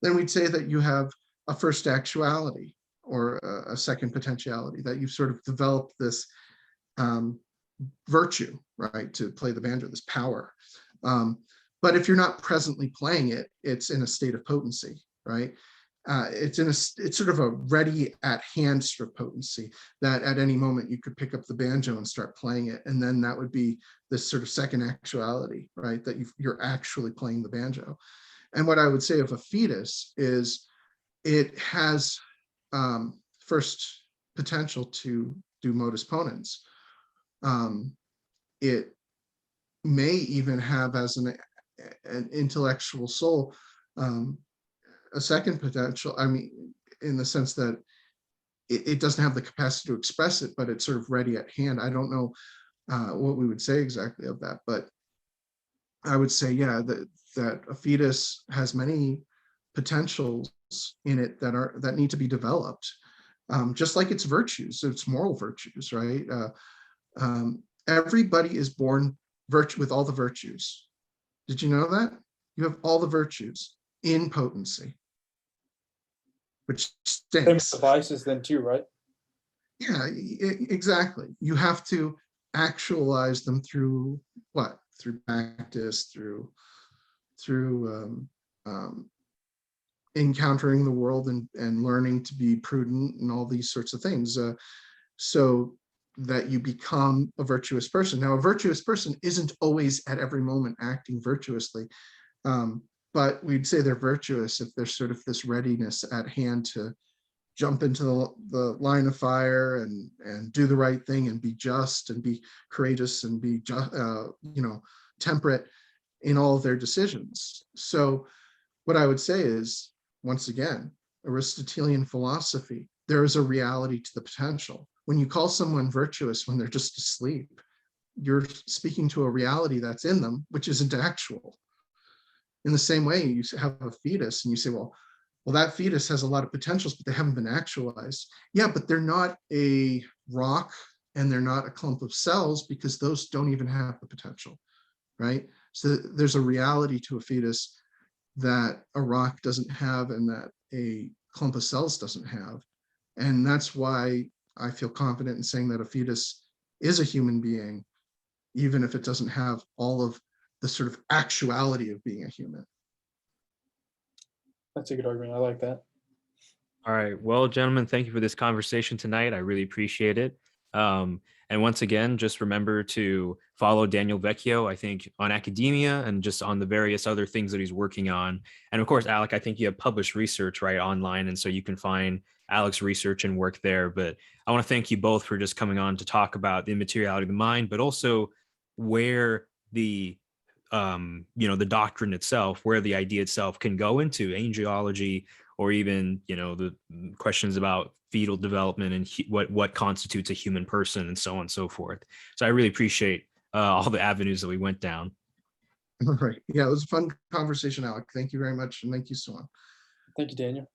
then we'd say that you have a first actuality or a second potentiality, that you've sort of developed this virtue, right, to play the banjo, this power. But if you're not presently playing it, it's in a state of potency, right? It's sort of a ready at hand sort of potency that at any moment you could pick up the banjo and start playing it, and then that would be this sort of second actuality, right? That you're actually playing the banjo. And what I would say of a fetus is it has first potential to do modus ponens. It may even have as an intellectual soul a second potential, I mean, in the sense that it doesn't have the capacity to express it, but it's sort of ready at hand. I don't know what we would say exactly of that, but I would say, yeah, that a fetus has many potentials in it that need to be developed, just like its virtues, its moral virtues, right? Everybody is born with all the virtues. Did you know that? You have all the virtues in potency, which same with stinks. the vices then too, right? Yeah, exactly. You have to actualize them through what? Through practice, through encountering the world and learning to be prudent and all these sorts of things, so that you become a virtuous person. Now, a virtuous person isn't always at every moment acting virtuously. but we'd say they're virtuous if there's sort of this readiness at hand to jump into the line of fire and do the right thing and be just and be courageous and be just, temperate in all of their decisions. So what I would say is, once again, Aristotelian philosophy, there is a reality to the potential. When you call someone virtuous when they're just asleep, you're speaking to a reality that's in them, which isn't actual. In the same way, you have a fetus and you say, well, that fetus has a lot of potentials, but they haven't been actualized. Yeah, but they're not a rock and they're not a clump of cells, because those don't even have the potential, right? So there's a reality to a fetus that a rock doesn't have and that a clump of cells doesn't have. And that's why I feel confident in saying that a fetus is a human being, even if it doesn't have all of the sort of actuality of being a human. That's a good argument. I like that. All right. Well, gentlemen, thank you for this conversation tonight. I really appreciate it. And once again, just remember to follow Daniel Vecchio, I think, on academia and just on the various other things that he's working on. And of course, Alec, I think you have published research right online. And so you can find Alec's research and work there. But I want to thank you both for just coming on to talk about the immateriality of the mind, but also where the the doctrine itself, where the idea itself can go into angelology, or even the questions about fetal development and what constitutes a human person, and so on and so forth. So I really appreciate all the avenues that we went down. All right. Yeah, it was a fun conversation, Alec. Thank you very much. And thank you, Swan. Thank you, Daniel.